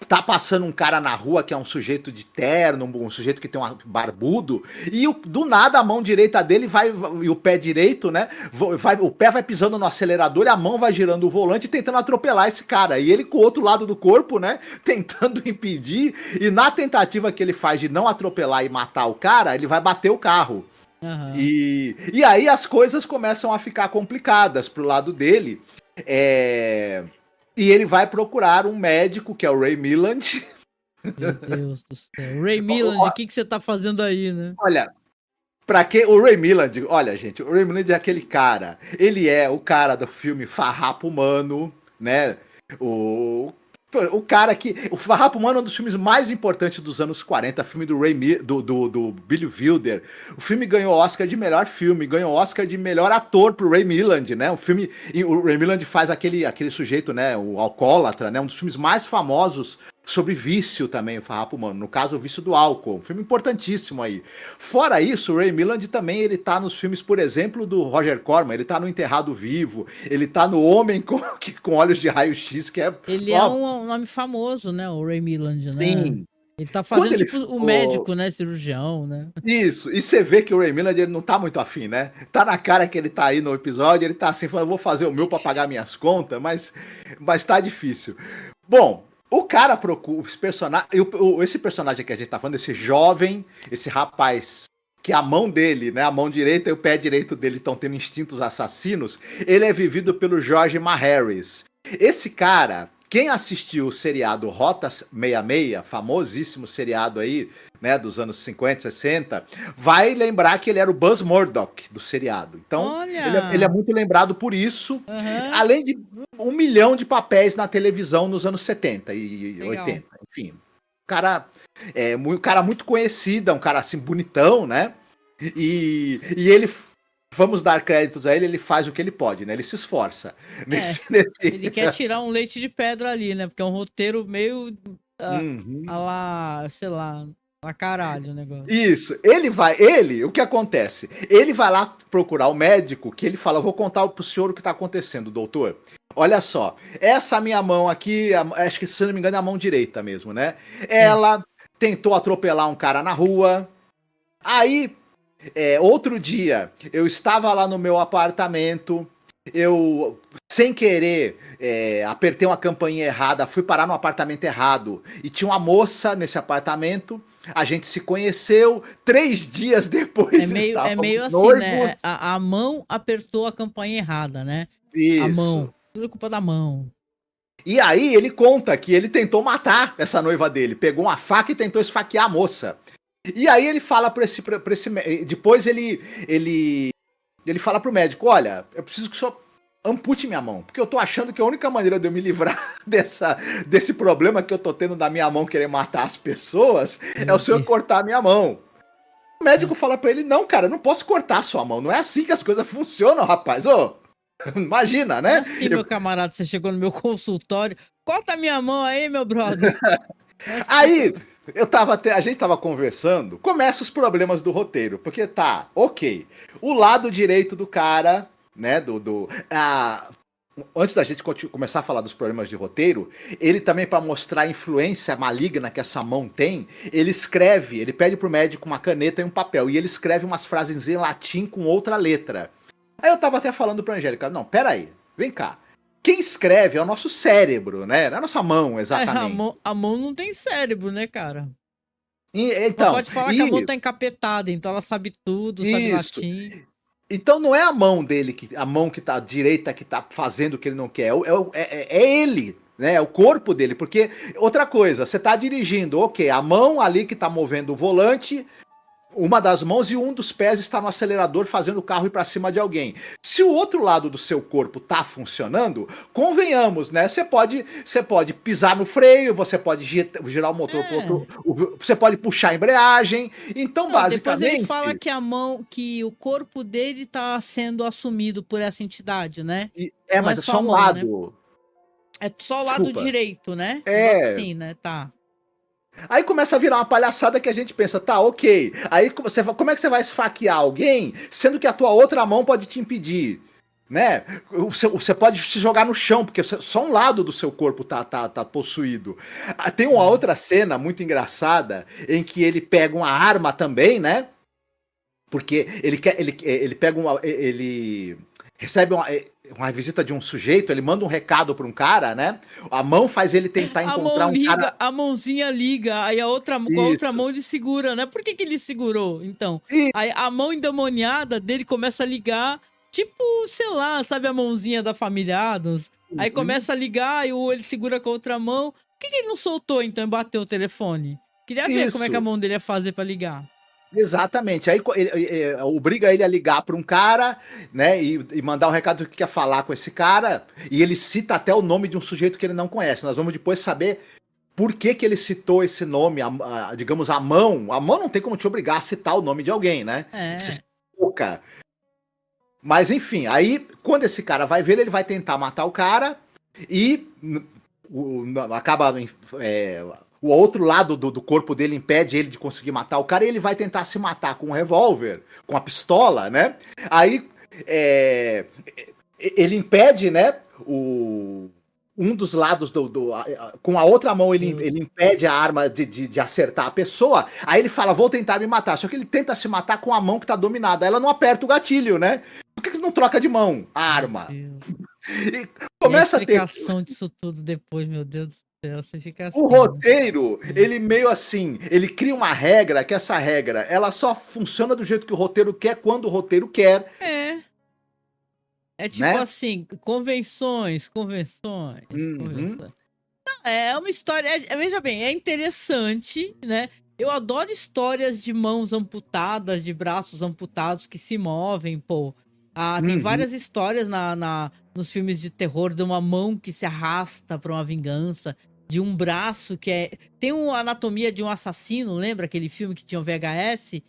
tá passando um cara na rua que é um sujeito de terno, um sujeito que tem um barbudo, e do nada a mão direita dele e o pé direito, né? O pé vai pisando no acelerador e a mão vai girando o volante tentando atropelar esse cara. E ele com o outro lado do corpo, né? Tentando impedir. E na tentativa que ele faz de não atropelar e matar o cara, ele vai bater o carro. E aí as coisas começam a ficar complicadas pro lado dele. E ele vai procurar um médico, que é o Ray Milland.
Meu Deus do céu. Ray Milland, o que você tá fazendo aí, né?
Olha, o Ray Milland, olha, gente, o Ray Milland é aquele cara. Ele é o cara do filme Farrapo Humano, né? O cara que... O Farrapo Humano é um dos filmes mais importantes dos anos 40, filme do Billy Wilder. O filme ganhou Oscar de melhor filme, ganhou Oscar de melhor ator pro Ray Milland, né? O Ray Milland faz aquele sujeito, né? O alcoólatra, né? Um dos filmes mais famosos sobre vício também, o Farrapo Humano. No caso, o vício do álcool. Um filme importantíssimo aí. Fora isso, o Ray Milland também, ele tá nos filmes, por exemplo, do Roger Corman, ele tá no Enterrado Vivo, ele tá no Homem com Olhos de Raio-X, que é...
Ele é um nome famoso, né? O Ray Milland, né?
Sim.
Ele tá fazendo,
Ele
tipo, o
ficou...
médico, né? Cirurgião, né?
Isso. E você vê que o Ray Milland, ele não tá muito afim, né? Tá na cara que ele tá aí no episódio, ele tá assim, falando, vou fazer o meu pra pagar minhas contas, mas tá difícil. Bom... O cara procura, esse personagem que a gente tá falando, esse jovem, esse rapaz, que a mão dele, né, a mão direita e o pé direito dele estão tendo instintos assassinos, ele é vivido pelo George Maharis. Esse cara, quem assistiu o seriado Rota 66, famosíssimo seriado aí, né, dos anos 50, 60, vai lembrar que ele era o Buzz Murdoch do seriado. Então, ele é muito lembrado por isso, além de 1 milhão de papéis na televisão nos anos 70 e
Legal.
80. Enfim, um cara muito conhecido, um cara assim bonitão, né? E ele, vamos dar créditos a ele, ele faz o que ele pode, né? Ele se esforça.
Ele quer tirar um leite de pedra ali, né? Porque é um roteiro meio a lá, sei lá, a caralho o negócio.
Isso, o que acontece? Ele vai lá procurar o médico, que ele fala, vou contar pro senhor o que tá acontecendo, doutor. Olha só, essa minha mão aqui, acho que se não me engano é a mão direita mesmo, né? Ela tentou atropelar um cara na rua, aí, outro dia, eu estava lá no meu apartamento, eu, sem querer, apertei uma campainha errada, fui parar no apartamento errado, e tinha uma moça nesse apartamento, a gente se conheceu, 3 dias depois
é meio assim,
noivos.
né? A mão apertou a campainha errada, né?
Isso.
A mão. Tudo é culpa da mão.
E aí ele conta que ele tentou matar essa noiva dele, pegou uma faca e tentou esfaquear a moça. E aí ele fala pra esse depois ele fala pro médico, olha, eu preciso que o senhor ampute minha mão, porque eu tô achando que a única maneira de eu me livrar desse problema que eu tô tendo da minha mão querer matar as pessoas é o senhor cortar a minha mão. O médico fala pra ele, não, cara, eu não posso cortar a sua mão, não é assim que as coisas funcionam, rapaz, imagina, né?
É assim, meu camarada, você chegou no meu consultório, corta minha mão aí, meu brother.
Aí, a gente tava conversando, começa os problemas do roteiro, porque tá, ok, o lado direito do cara, né, antes da gente começar a falar dos problemas de roteiro, ele também, para mostrar a influência maligna que essa mão tem, ele pede pro médico uma caneta e um papel, e ele escreve umas frases em latim com outra letra. Aí eu tava até falando pra Angélica, não, peraí, vem cá. Quem escreve é o nosso cérebro, né? Não é a nossa mão, exatamente.
A mão não tem cérebro, né, cara?
Então,
pode falar que a mão tá encapetada, então ela sabe tudo, sabe latim.
Então não é a mão dele, a mão que tá direita que tá fazendo o que ele não quer, é ele, né? É o corpo dele, porque, outra coisa, você tá dirigindo, ok, a mão ali que tá movendo o volante, uma das mãos e um dos pés está no acelerador fazendo o carro ir para cima de alguém. Se o outro lado do seu corpo tá funcionando, convenhamos, né? Você pode pisar no freio, você pode girar o motor pro outro, você pode puxar a embreagem. Então, basicamente,
depois ele fala que o corpo dele tá sendo assumido por essa entidade, né?
Mas é só um lado.
Né? É só o lado direito, né? Assim, né? Tá.
Aí começa a virar uma palhaçada que a gente pensa, tá, ok. Aí como é que você vai esfaquear alguém, sendo que a tua outra mão pode te impedir, né? Você pode se jogar no chão, porque só um lado do seu corpo tá possuído. Tem uma outra cena muito engraçada, em que ele pega uma arma também, né? Porque ele recebe uma visita de um sujeito, ele manda um recado pra um cara, né? A mão faz ele tentar encontrar um cara...
A mãozinha liga, aí com a outra mão ele segura, né? Por que ele segurou, então? Aí a mão endemoniada dele começa a ligar, tipo, sei lá, sabe a mãozinha da família Addams? Aí começa a ligar e ele segura com a outra mão. Por que ele não soltou, então, e bateu o telefone? Queria ver como é que a mão dele ia fazer pra ligar.
Exatamente, aí ele obriga ele a ligar para um cara, né, e mandar um recado que quer falar com esse cara, e ele cita até o nome de um sujeito que ele não conhece. Nós vamos depois saber por que ele citou esse nome, digamos, a mão não tem como te obrigar a citar o nome de alguém, né? Mas enfim, aí quando esse cara vai ver, ele vai tentar matar o cara, e acaba. O outro lado do corpo dele impede ele de conseguir matar o cara e ele vai tentar se matar com um revólver, com a pistola, né? Aí ele impede, né? Um dos lados com a outra mão ele impede a arma de acertar a pessoa. Aí ele fala, vou tentar me matar. Só que ele tenta se matar com a mão que tá dominada. Ela não aperta o gatilho, né? Por que não troca de mão a arma?
E
começa
a explicação disso tudo depois, meu Deus do céu, você fica assim.
O roteiro, ele meio assim, ele cria uma regra, que essa regra, ela só funciona do jeito que o roteiro quer, quando o roteiro quer.
É tipo, né? Assim, convenções. Não, é uma história, veja bem, é interessante, né? Eu adoro histórias de mãos amputadas, de braços amputados que se movem, pô. Tem várias histórias nos filmes de terror de uma mão que se arrasta pra uma vingança, de um braço que tem uma anatomia de um assassino, lembra aquele filme que tinha o VHS?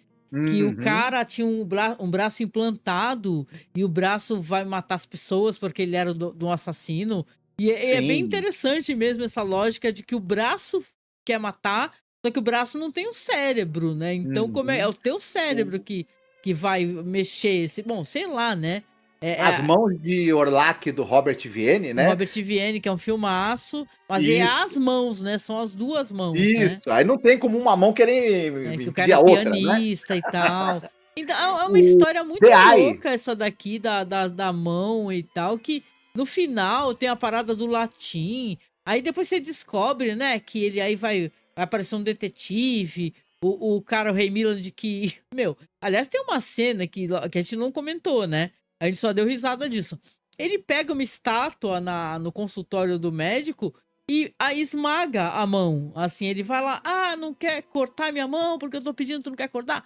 Que o cara tinha um braço implantado e o braço vai matar as pessoas porque ele era de um assassino. E é bem interessante mesmo essa lógica de que o braço quer matar, só que o braço não tem um cérebro, né? Então, como é o teu cérebro que vai mexer bom, sei lá, né?
As Mãos de Orlac, do Robert Vienne, né?
Robert Vienne, que é um filmaço, mas é as mãos, né? São as duas mãos,
Isso,
né?
Aí não tem como uma mão querer
que o cara é
outra,
pianista,
né?
E tal. Então, é uma história muito louca essa daqui, da mão e tal, que no final tem a parada do latim, aí depois você descobre, né, que ele aí vai aparecer um detetive, o cara, o Ray Milland, que, aliás, tem uma cena que a gente não comentou, né? A gente só deu risada disso. Ele pega uma estátua no consultório do médico e aí esmaga a mão. Assim, ele vai lá, não quer cortar minha mão porque eu tô pedindo, tu não quer cortar?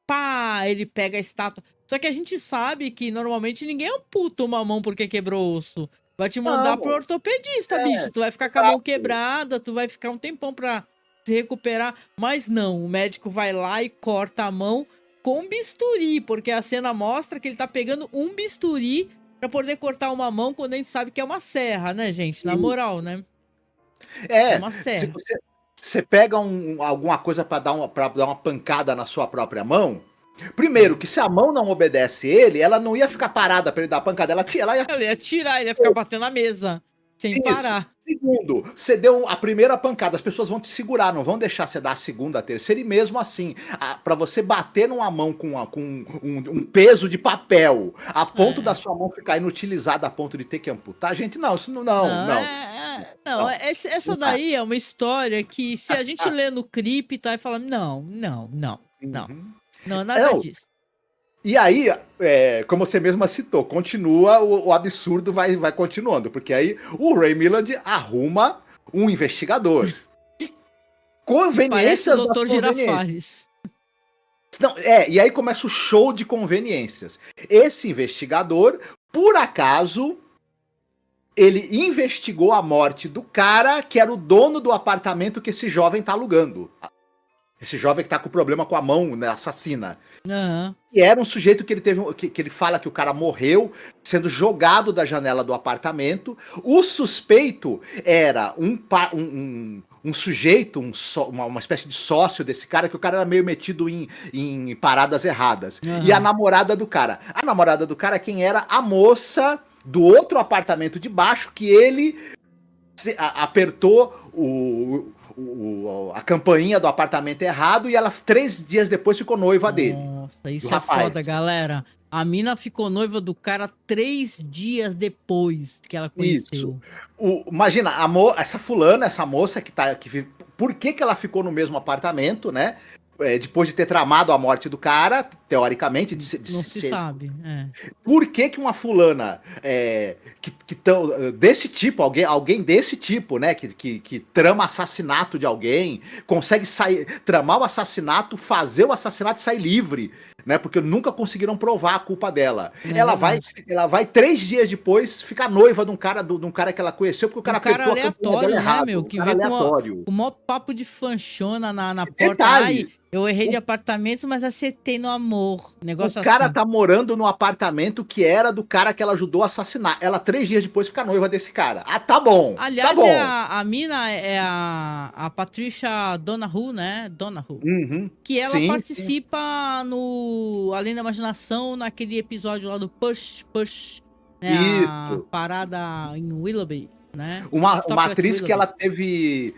Pá, ele pega a estátua. Só que a gente sabe que normalmente ninguém amputa uma mão porque quebrou osso. Vai te mandar pro ortopedista, bicho. Tu vai ficar com a mão quebrada, tu vai ficar um tempão pra se recuperar. Mas não, o médico vai lá e corta a mão com bisturi, porque a cena mostra que ele tá pegando um bisturi pra poder cortar uma mão quando a gente sabe que é uma serra, né, gente? Na moral, né?
É
uma serra.
Se você pega alguma coisa pra dar uma pancada na sua própria mão, primeiro, que se a mão não obedece ele, ela não ia ficar parada pra ele dar a pancada, ela
ia tirar, ele ia ficar batendo na mesa, sem parar.
Segundo, você deu a primeira pancada, as pessoas vão te segurar, não vão deixar você dar a segunda, a terceira, e mesmo assim, pra você bater numa mão com um peso de papel, a ponto da sua mão ficar inutilizada a ponto de ter que amputar, gente, não, isso não.
Essa daí é uma história que se a gente lê no cripto, aí fala, não é nada disso.
E aí, como você mesma citou, continua, o absurdo vai continuando, porque aí o Ray Milland arruma um investigador. Conveniências
do Dr. Girafales.
Não, e aí começa o show de conveniências. Esse investigador, por acaso, ele investigou a morte do cara que era o dono do apartamento que esse jovem tá alugando. Esse jovem que tá com problema com a mão, né, assassina. E era um sujeito que ele teve. Que ele fala que o cara morreu sendo jogado da janela do apartamento. O suspeito era um sujeito, uma espécie de sócio desse cara, que o cara era meio metido em paradas erradas. E a namorada do cara. A namorada do cara, quem era? A moça do outro apartamento de baixo, que ele apertou a campainha do apartamento errado e ela 3 dias depois ficou noiva dele.
Nossa, isso é foda, galera. A mina ficou noiva do cara 3 dias depois que ela conheceu.
Isso. Imagina, essa moça por que ela ficou no mesmo apartamento, né? Depois de ter tramado a morte do cara, teoricamente...
Não se sabe.
Por que uma fulana desse tipo, alguém desse tipo, né, que trama assassinato de alguém, consegue tramar o assassinato, fazer o assassinato e sair livre né? Porque nunca conseguiram provar a culpa dela.
É
ela vai 3 dias depois ficar noiva de um cara que ela conheceu, porque o cara
Um cara
apertou a campanha dela
aleatório, né,
errado.
meu?
Um
Que
cara
veio
aleatório.
com o maior papo de fanchona na porta.
Detalhe,
Ai, eu errei de apartamento, mas acertei no amor. Negócio
o cara
assim.
tá morando num apartamento que era do cara que ela ajudou a assassinar. Ela 3 dias depois fica noiva desse cara. Ah, tá bom.
Aliás,
tá bom.
a mina é a Patricia Donahue, né? Donahue.
Uhum.
Que ela
Sim,
participa no Além da Imaginação, naquele episódio lá do Push, né? A
Isso.
parada em Willoughby, né?
Uma
Stop at
atriz que
Willoughby.
ela teve.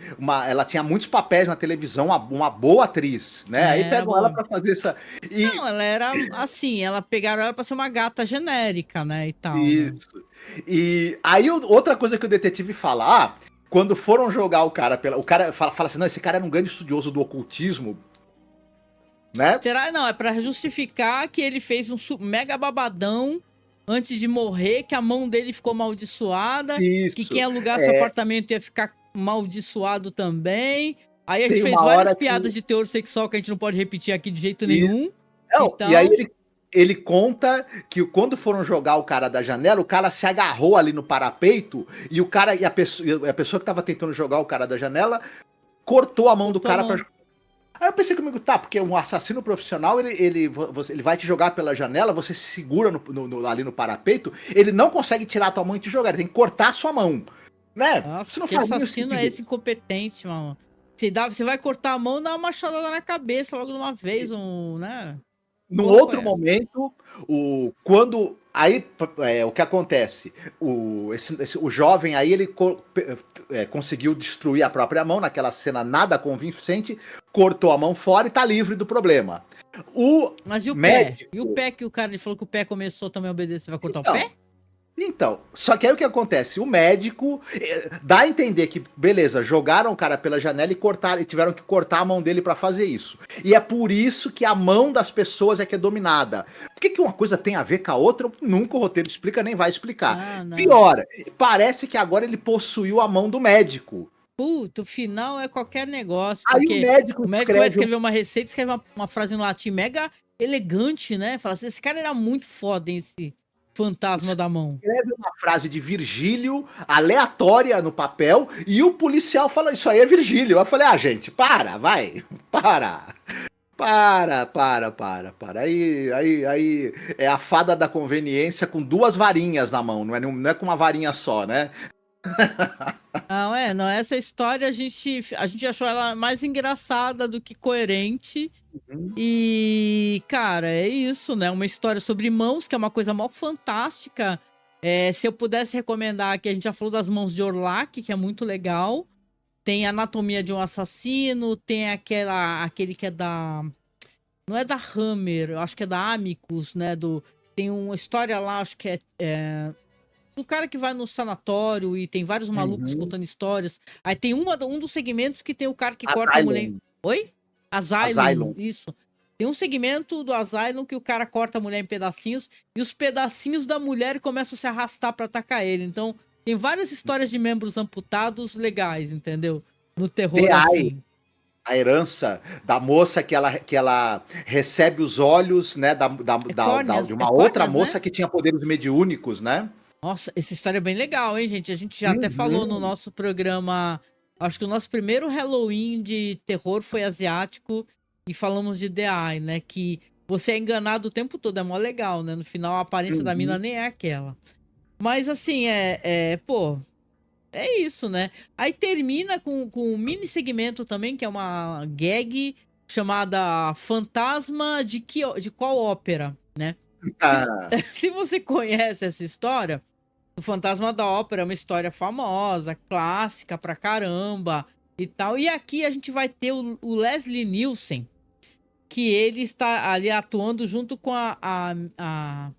Ela tinha muitos papéis na televisão, uma boa atriz, né? Aí
É,
pegam
boa.
ela pra fazer essa. E,
Não, ela era assim, pegaram ela pra ser uma gata genérica, né? E tal. Né?
isso. E aí outra coisa que o detetive fala, quando foram jogar o cara o cara fala assim, não, esse cara era um grande estudioso do ocultismo, né?
Será? Não, é pra justificar que ele fez um mega babadão antes de morrer, que a mão dele ficou amaldiçoada,
Isso.
que quem alugasse o apartamento ia ficar amaldiçoado também. Aí a gente
Tem
fez
uma
várias
hora
piadas
que-
de teor sexual que a gente não pode repetir aqui de jeito
E-
nenhum.
Não,
Então-
E aí ele conta que quando foram jogar o cara da janela, o cara se agarrou ali no parapeito e o cara e a pessoa que tava tentando jogar o cara da janela cortou a mão do
Cortou a
cara
mão.
pra. Aí eu pensei comigo, tá, porque um assassino profissional, ele vai te jogar pela janela, você se segura ali no parapeito, ele não consegue tirar a tua mão e te jogar, ele tem que cortar a sua mão. Né?
Nossa,
Isso não
que
faz nenhum
assassino é
sentido.
esse incompetente, mano? Você vai cortar a mão, dá uma machadada na cabeça logo de uma vez, né?
Num
Porra,
outro
conhece.
momento, o que acontece? O jovem aí, ele conseguiu destruir a própria mão naquela cena nada convincente, cortou a mão fora e tá livre do problema.
Mas e o
médico-
pé? E o pé que o cara ele falou que o pé começou também a obedecer? Você vai cortar
Então,
o pé?
Então, só que aí o que acontece? O médico dá a entender que, beleza, jogaram o cara pela janela e tiveram que cortar a mão dele pra fazer isso. E é por isso que a mão das pessoas é que é dominada. Por que uma coisa tem a ver com a outra? Nunca o roteiro explica, nem vai explicar.
Ah, não.
Pior, parece que agora ele possuiu a mão do médico.
Puta, o final é qualquer negócio.
Aí
Porque
o médico
vai escrever uma receita, escreve uma frase em latim mega elegante, né? Fala assim, esse cara era muito foda, hein, esse fantasma da mão.
escreve uma frase de Virgílio aleatória no papel e o policial fala, isso aí é Virgílio. Eu falei, gente, vai, para. Aí é a fada da conveniência com 2 varinhas na mão, não é com uma varinha só, né?
Não, essa história a gente achou ela mais engraçada do que coerente. E, cara, é isso, né? Uma história sobre mãos, que é uma coisa mó fantástica. Se eu pudesse recomendar aqui, a gente já falou das mãos de Orlac, que é muito legal. Tem Anatomia de um Assassino, tem aquele que é da... Não é da Hammer, eu acho que é da Amicus, né? Tem uma história lá, acho que é do cara que vai no sanatório e tem vários malucos contando histórias. Aí tem um dos segmentos que tem o cara que corta a mulher... Oi? Asylum, isso. Tem um segmento do Asylum que o cara corta a mulher em pedacinhos e os pedacinhos da mulher começam a se arrastar pra atacar ele. Então, tem várias histórias de membros amputados legais, entendeu? No terror assim.
A herança da moça que ela recebe os olhos, né, de uma outra moça, né? Que tinha poderes mediúnicos, né?
Nossa, essa história é bem legal, hein, gente? A gente já até falou no nosso programa. Acho que o nosso primeiro Halloween de terror foi asiático e falamos de The Eye, né? Que você é enganado o tempo todo, é mó legal, né? No final a aparência da mina nem é aquela. Mas assim, pô, é isso, né? Aí termina com um mini segmento também, que é uma gag chamada Fantasma de qual ópera, né? Se você conhece essa história, o Fantasma da Ópera é uma história famosa, clássica pra caramba e tal. E aqui a gente vai ter o Leslie Nielsen, que ele está ali atuando junto com a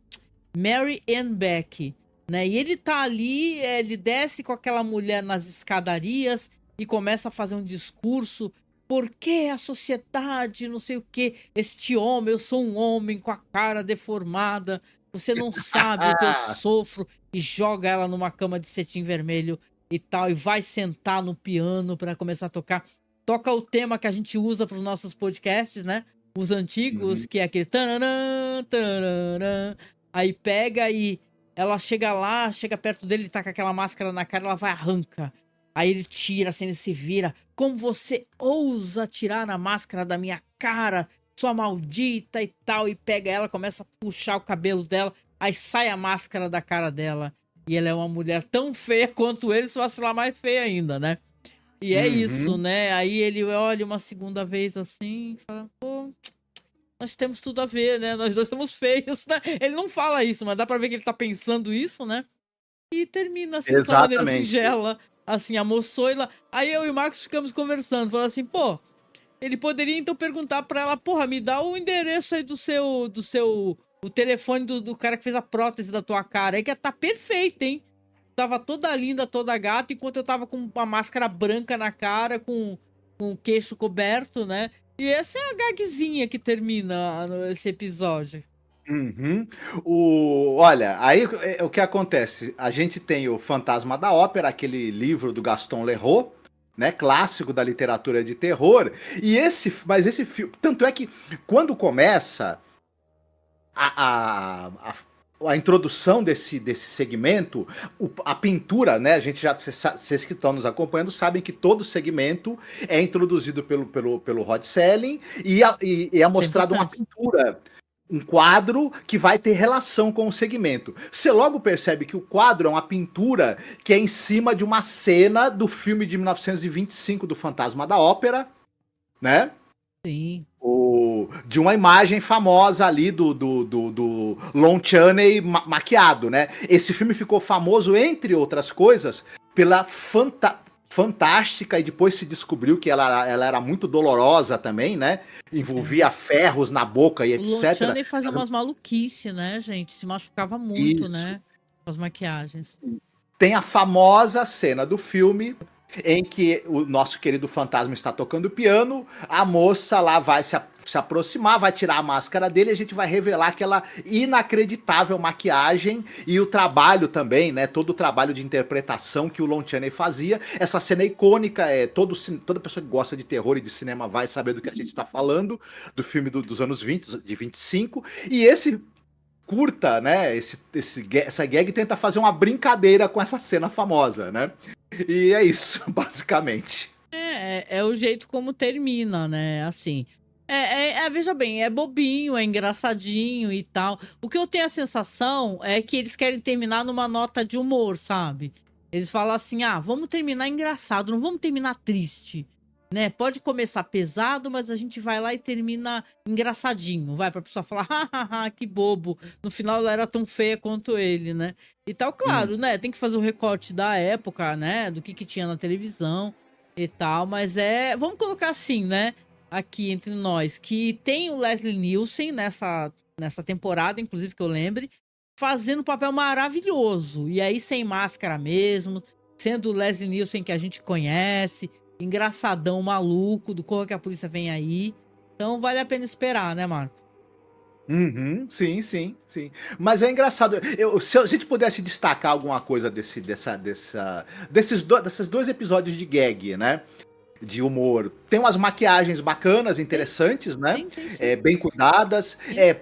Mary Ann Beck, né? E ele tá ali, ele desce com aquela mulher nas escadarias e começa a fazer um discurso. Por que a sociedade, não sei o que, este homem, eu sou um homem com a cara deformada, você não sabe o que eu sofro, e joga ela numa cama de cetim vermelho e tal, e vai sentar no piano para começar a tocar. Toca o tema que a gente usa para os nossos podcasts, né? os antigos, que é aquele tananã, tananã. Aí pega e ela chega lá, chega perto dele, ele tá com aquela máscara na cara, ela vai e arranca. Aí ele tira, assim, ele se vira. Como você ousa tirar na máscara da minha cara, sua maldita e tal. E pega ela, começa a puxar o cabelo dela. Aí sai a máscara da cara dela. E ela é uma mulher tão feia quanto ele, se vacilar mais feia ainda, né? E é isso, né? Aí ele olha uma segunda vez assim e fala, pô, nós temos tudo a ver, né? Nós dois somos feios, né? Ele não fala isso, mas dá pra ver que ele tá pensando isso, né? E termina assim, dessa maneira
Exatamente.
singela, assim, a moçoila. Aí eu e o Marcos ficamos conversando, falando assim, pô, ele poderia então perguntar pra ela, porra, me dá o endereço aí o telefone do cara que fez a prótese da tua cara, aí que tá perfeita, hein? Tava toda linda, toda gata, enquanto eu tava com uma máscara branca na cara, com o queixo coberto, né? E essa é a gagzinha que termina esse episódio.
Uhum. Olha, aí o que acontece? A gente tem o Fantasma da Ópera, aquele livro do Gaston Leroux, né, clássico da literatura de terror. Mas esse filme, tanto é que quando começa a introdução desse segmento, a pintura, né? A gente já, vocês que estão nos acompanhando sabem que todo segmento é introduzido pelo Rod Serling e é mostrado uma pintura, um quadro que vai ter relação com o segmento. Você logo percebe que o quadro é uma pintura que é em cima de uma cena do filme de 1925 do Fantasma da Ópera, né?
Sim.
De uma imagem famosa ali do Lon Chaney maquiado, né? Esse filme ficou famoso, entre outras coisas, pela fantástica, e depois se descobriu que ela era muito dolorosa também, né? Envolvia ferros na boca e etc.
O Lon Chaney fazia umas maluquices, né, gente? Se machucava muito,
Isso.
né? Com as maquiagens.
Tem a famosa cena do filme em que o nosso querido fantasma está tocando piano, a moça lá vai se aproximar, vai tirar a máscara dele e a gente vai revelar aquela inacreditável maquiagem e o trabalho também, né? Todo o trabalho de interpretação que o Lon Chaney fazia. Essa cena icônica, toda pessoa que gosta de terror e de cinema vai saber do que a gente está falando, do filme dos anos 20, de 25, e esse curta, né? Essa gag tenta fazer uma brincadeira com essa cena famosa, né? E é isso, basicamente.
É o jeito como termina, né? Assim. Veja bem, é bobinho, é engraçadinho e tal. O que eu tenho a sensação é que eles querem terminar numa nota de humor, sabe? Eles falam assim, vamos terminar engraçado, não vamos terminar triste, né? Pode começar pesado, mas a gente vai lá e termina engraçadinho, vai, pra pessoa falar, hahaha, que bobo, no final ela era tão feia quanto ele, né? E tal, claro, né? Tem que fazer o recorte da época, né? Do que tinha na televisão e tal, mas vamos colocar assim, né? Aqui entre nós, que tem o Leslie Nielsen nessa temporada, inclusive que eu lembre, fazendo um papel maravilhoso. E aí sem máscara mesmo, sendo o Leslie Nielsen que a gente conhece, engraçadão, maluco, do Corra que a Polícia Vem Aí. Então vale a pena esperar, né, Marcos?
Sim. Mas é engraçado. Se a gente pudesse destacar alguma coisa desses dois episódios de gag, né? De humor. Tem umas maquiagens bacanas, interessantes, né?
Sim.
Bem cuidadas.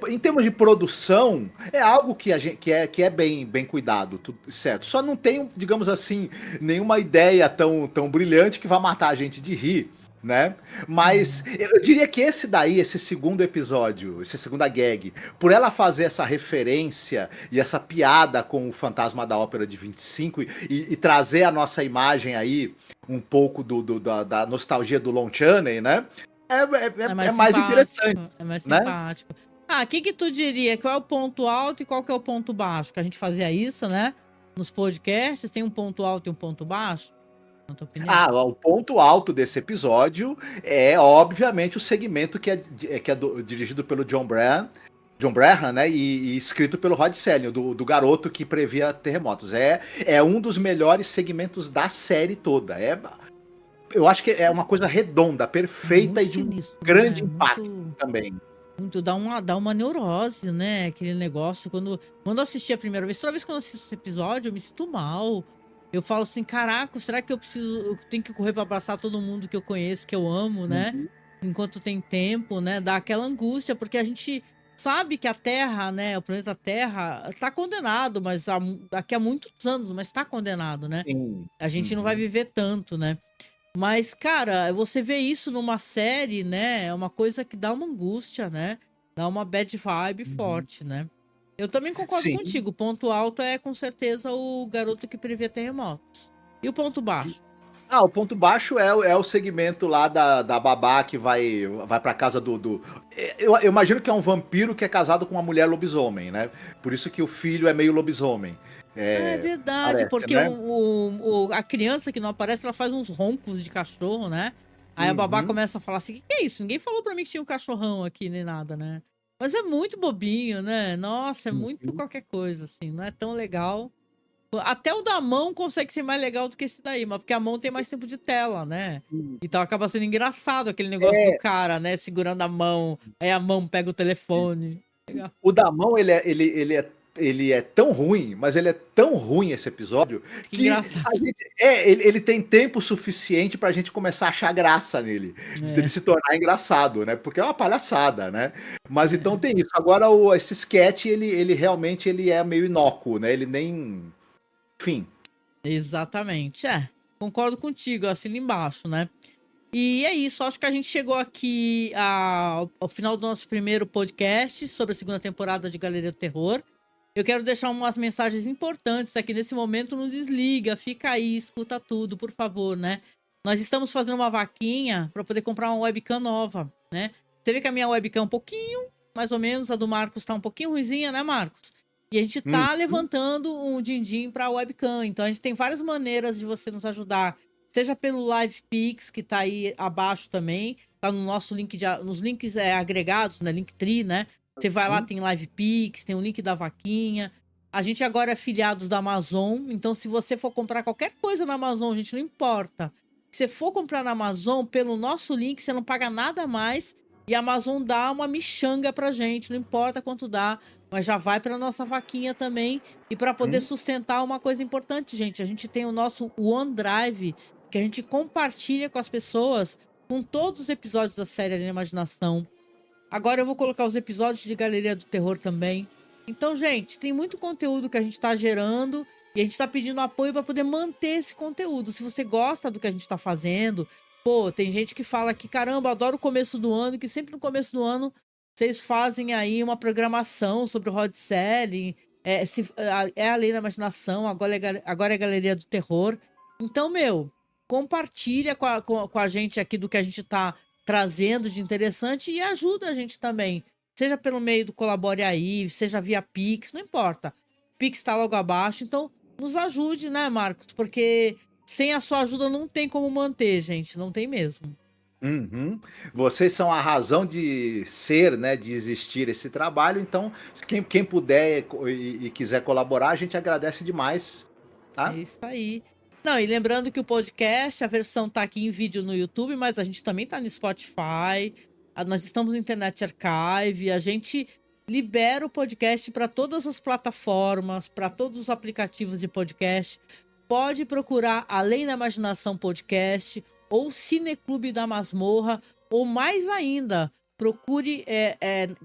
Em termos de produção, é algo que é bem cuidado, tudo certo. Só não tem, digamos assim, nenhuma ideia tão brilhante que vá matar a gente de rir, né? Mas eu diria que esse segundo episódio, essa segunda gag, por ela fazer essa referência e essa piada com o Fantasma da Ópera de 25 e trazer a nossa imagem aí um pouco da nostalgia do Lon Chaney, né? É mais interessante.
É mais
né?
simpático. O que tu diria? Qual é o ponto alto e qual que é o ponto baixo? Que a gente fazia isso, né? Nos podcasts, tem um ponto alto e um ponto baixo? Na tua opinião?
O ponto alto desse episódio é, obviamente, o segmento que é dirigido pelo John Braham, né? E escrito pelo Rod Serling, do garoto que previa terremotos. É um dos melhores segmentos da série toda. Eu acho que é uma coisa redonda, perfeita e de um grande impacto também.
Dá uma neurose, né? Aquele negócio. Quando eu assisti a primeira vez, toda vez que eu assisto esse episódio, eu me sinto mal. Eu falo assim, caraca, será que eu tenho que correr pra abraçar todo mundo que eu conheço, que eu amo, né? enquanto tem tempo, né? Dá aquela angústia, porque a gente sabe que a Terra, né? O planeta Terra tá condenado, mas daqui a muitos anos, mas tá condenado, né?
Sim.
A gente não vai viver tanto, né? Mas, cara, você vê isso numa série, né? É uma coisa que dá uma angústia, né? Dá uma bad vibe forte, né? Eu também concordo
Sim.
contigo. O ponto alto é, com certeza, o garoto que prevê terremotos. E o ponto baixo?
O ponto baixo é o segmento lá da babá que vai pra casa eu imagino que é um vampiro que é casado com uma mulher lobisomem, né? Por isso que o filho é meio lobisomem.
É verdade,
Parece,
porque
né?
a criança que não aparece, ela faz uns roncos de cachorro, né? Aí a babá
Uhum.
começa a falar assim: que é isso? Ninguém falou pra mim que tinha um cachorrão aqui, nem nada, né? Mas é muito bobinho, né? Nossa, é muito
Uhum.
qualquer coisa, assim, não é tão legal. Até o da mão consegue ser mais legal do que esse daí, mas porque a mão tem mais tempo de tela, né? Então acaba sendo engraçado aquele negócio do
É,
cara, né? Segurando a mão, aí a mão pega o telefone. Legal.
o da mão, ele é tão ruim, mas ele é tão ruim esse episódio
Que
que
engraçado.
ele tem tempo suficiente pra gente começar a achar graça nele, dele
É.
se tornar engraçado, né? Porque é uma palhaçada, né? Mas então tem isso. Agora esse sketch, ele realmente ele é meio inócuo, né? Ele nem, enfim.
Exatamente. É, concordo contigo, assina embaixo, né? E é isso, acho que a gente chegou aqui ao final do nosso primeiro podcast sobre a segunda temporada de Galeria do Terror. Eu quero deixar umas mensagens importantes aqui nesse momento. Não desliga, fica aí, escuta tudo, por favor, né? Nós estamos fazendo uma vaquinha para poder comprar uma webcam nova, né? Você vê que a minha webcam é um pouquinho, mais ou menos, a do Marcos tá um pouquinho ruizinha, né, Marcos? E a gente tá levantando um din-din pra webcam. Então a gente tem várias maneiras de você nos ajudar. Seja pelo Live Pix, que tá aí abaixo também. Tá no nosso link, nos links agregados, né? Linktree, né? Você vai lá, tem Live Pix, tem o link da vaquinha. A gente agora é afiliados da Amazon. Então, se você for comprar qualquer coisa na Amazon, a gente não importa. Se você for comprar na Amazon, pelo nosso link, você não paga nada a mais. E a Amazon dá uma michanga pra gente, não importa quanto dá, mas já vai pra nossa vaquinha também. E para poder sustentar uma coisa importante, gente, a gente tem o nosso OneDrive, que a gente compartilha com as pessoas, com todos os episódios da série Além da Imaginação. Agora eu vou colocar os episódios de Galeria do Terror também. Então, gente, tem muito conteúdo que a gente tá gerando e a gente tá pedindo apoio para poder manter esse conteúdo. Se você gosta do que a gente tá fazendo, pô, tem gente que fala que, caramba, adoro o começo do ano, que sempre no começo do ano vocês fazem aí uma programação sobre o Rod Selling, é Além da Imaginação, agora é Galeria do Terror. Então, meu, compartilha com a gente aqui do que a gente tá trazendo de interessante e ajuda a gente também. Seja pelo meio do Colabore Aí, seja via Pix, não importa. Pix tá logo abaixo, então nos ajude, né, Marcos? Porque sem a sua ajuda não tem como manter, gente, não tem mesmo.
Uhum. Vocês são a razão de ser, né, de existir esse trabalho. Então, quem puder e quiser colaborar, a gente agradece demais,
É
tá?
isso aí. Não, e lembrando que o podcast, a versão tá aqui em vídeo no YouTube, mas a gente também tá no Spotify. Nós estamos no Internet Archive. A gente libera o podcast para todas as plataformas, para todos os aplicativos de podcast. Pode procurar Além da Imaginação Podcast ou Cineclube da Masmorra, ou mais ainda, procure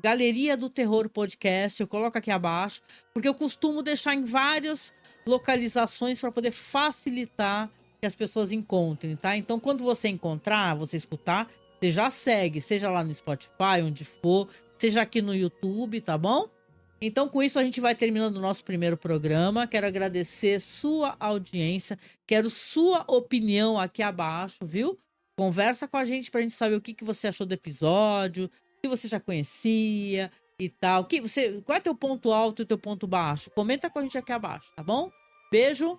Galeria do Terror Podcast. Eu coloco aqui abaixo, porque eu costumo deixar em várias localizações para poder facilitar que as pessoas encontrem, tá? Então, quando você encontrar, você escutar, você já segue, seja lá no Spotify, onde for, seja aqui no YouTube, tá bom? Então, com isso, a gente vai terminando o nosso primeiro programa. Quero agradecer sua audiência, quero sua opinião aqui abaixo, viu? Conversa com a gente pra gente saber o que você achou do episódio, se você já conhecia e tal. Qual é teu ponto alto e teu ponto baixo? Comenta com a gente aqui abaixo, tá bom? Beijo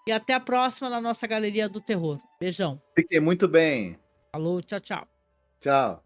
e até a próxima na nossa Galeria do Terror. Beijão.
Fiquem muito bem.
Falou, tchau, tchau.
Tchau.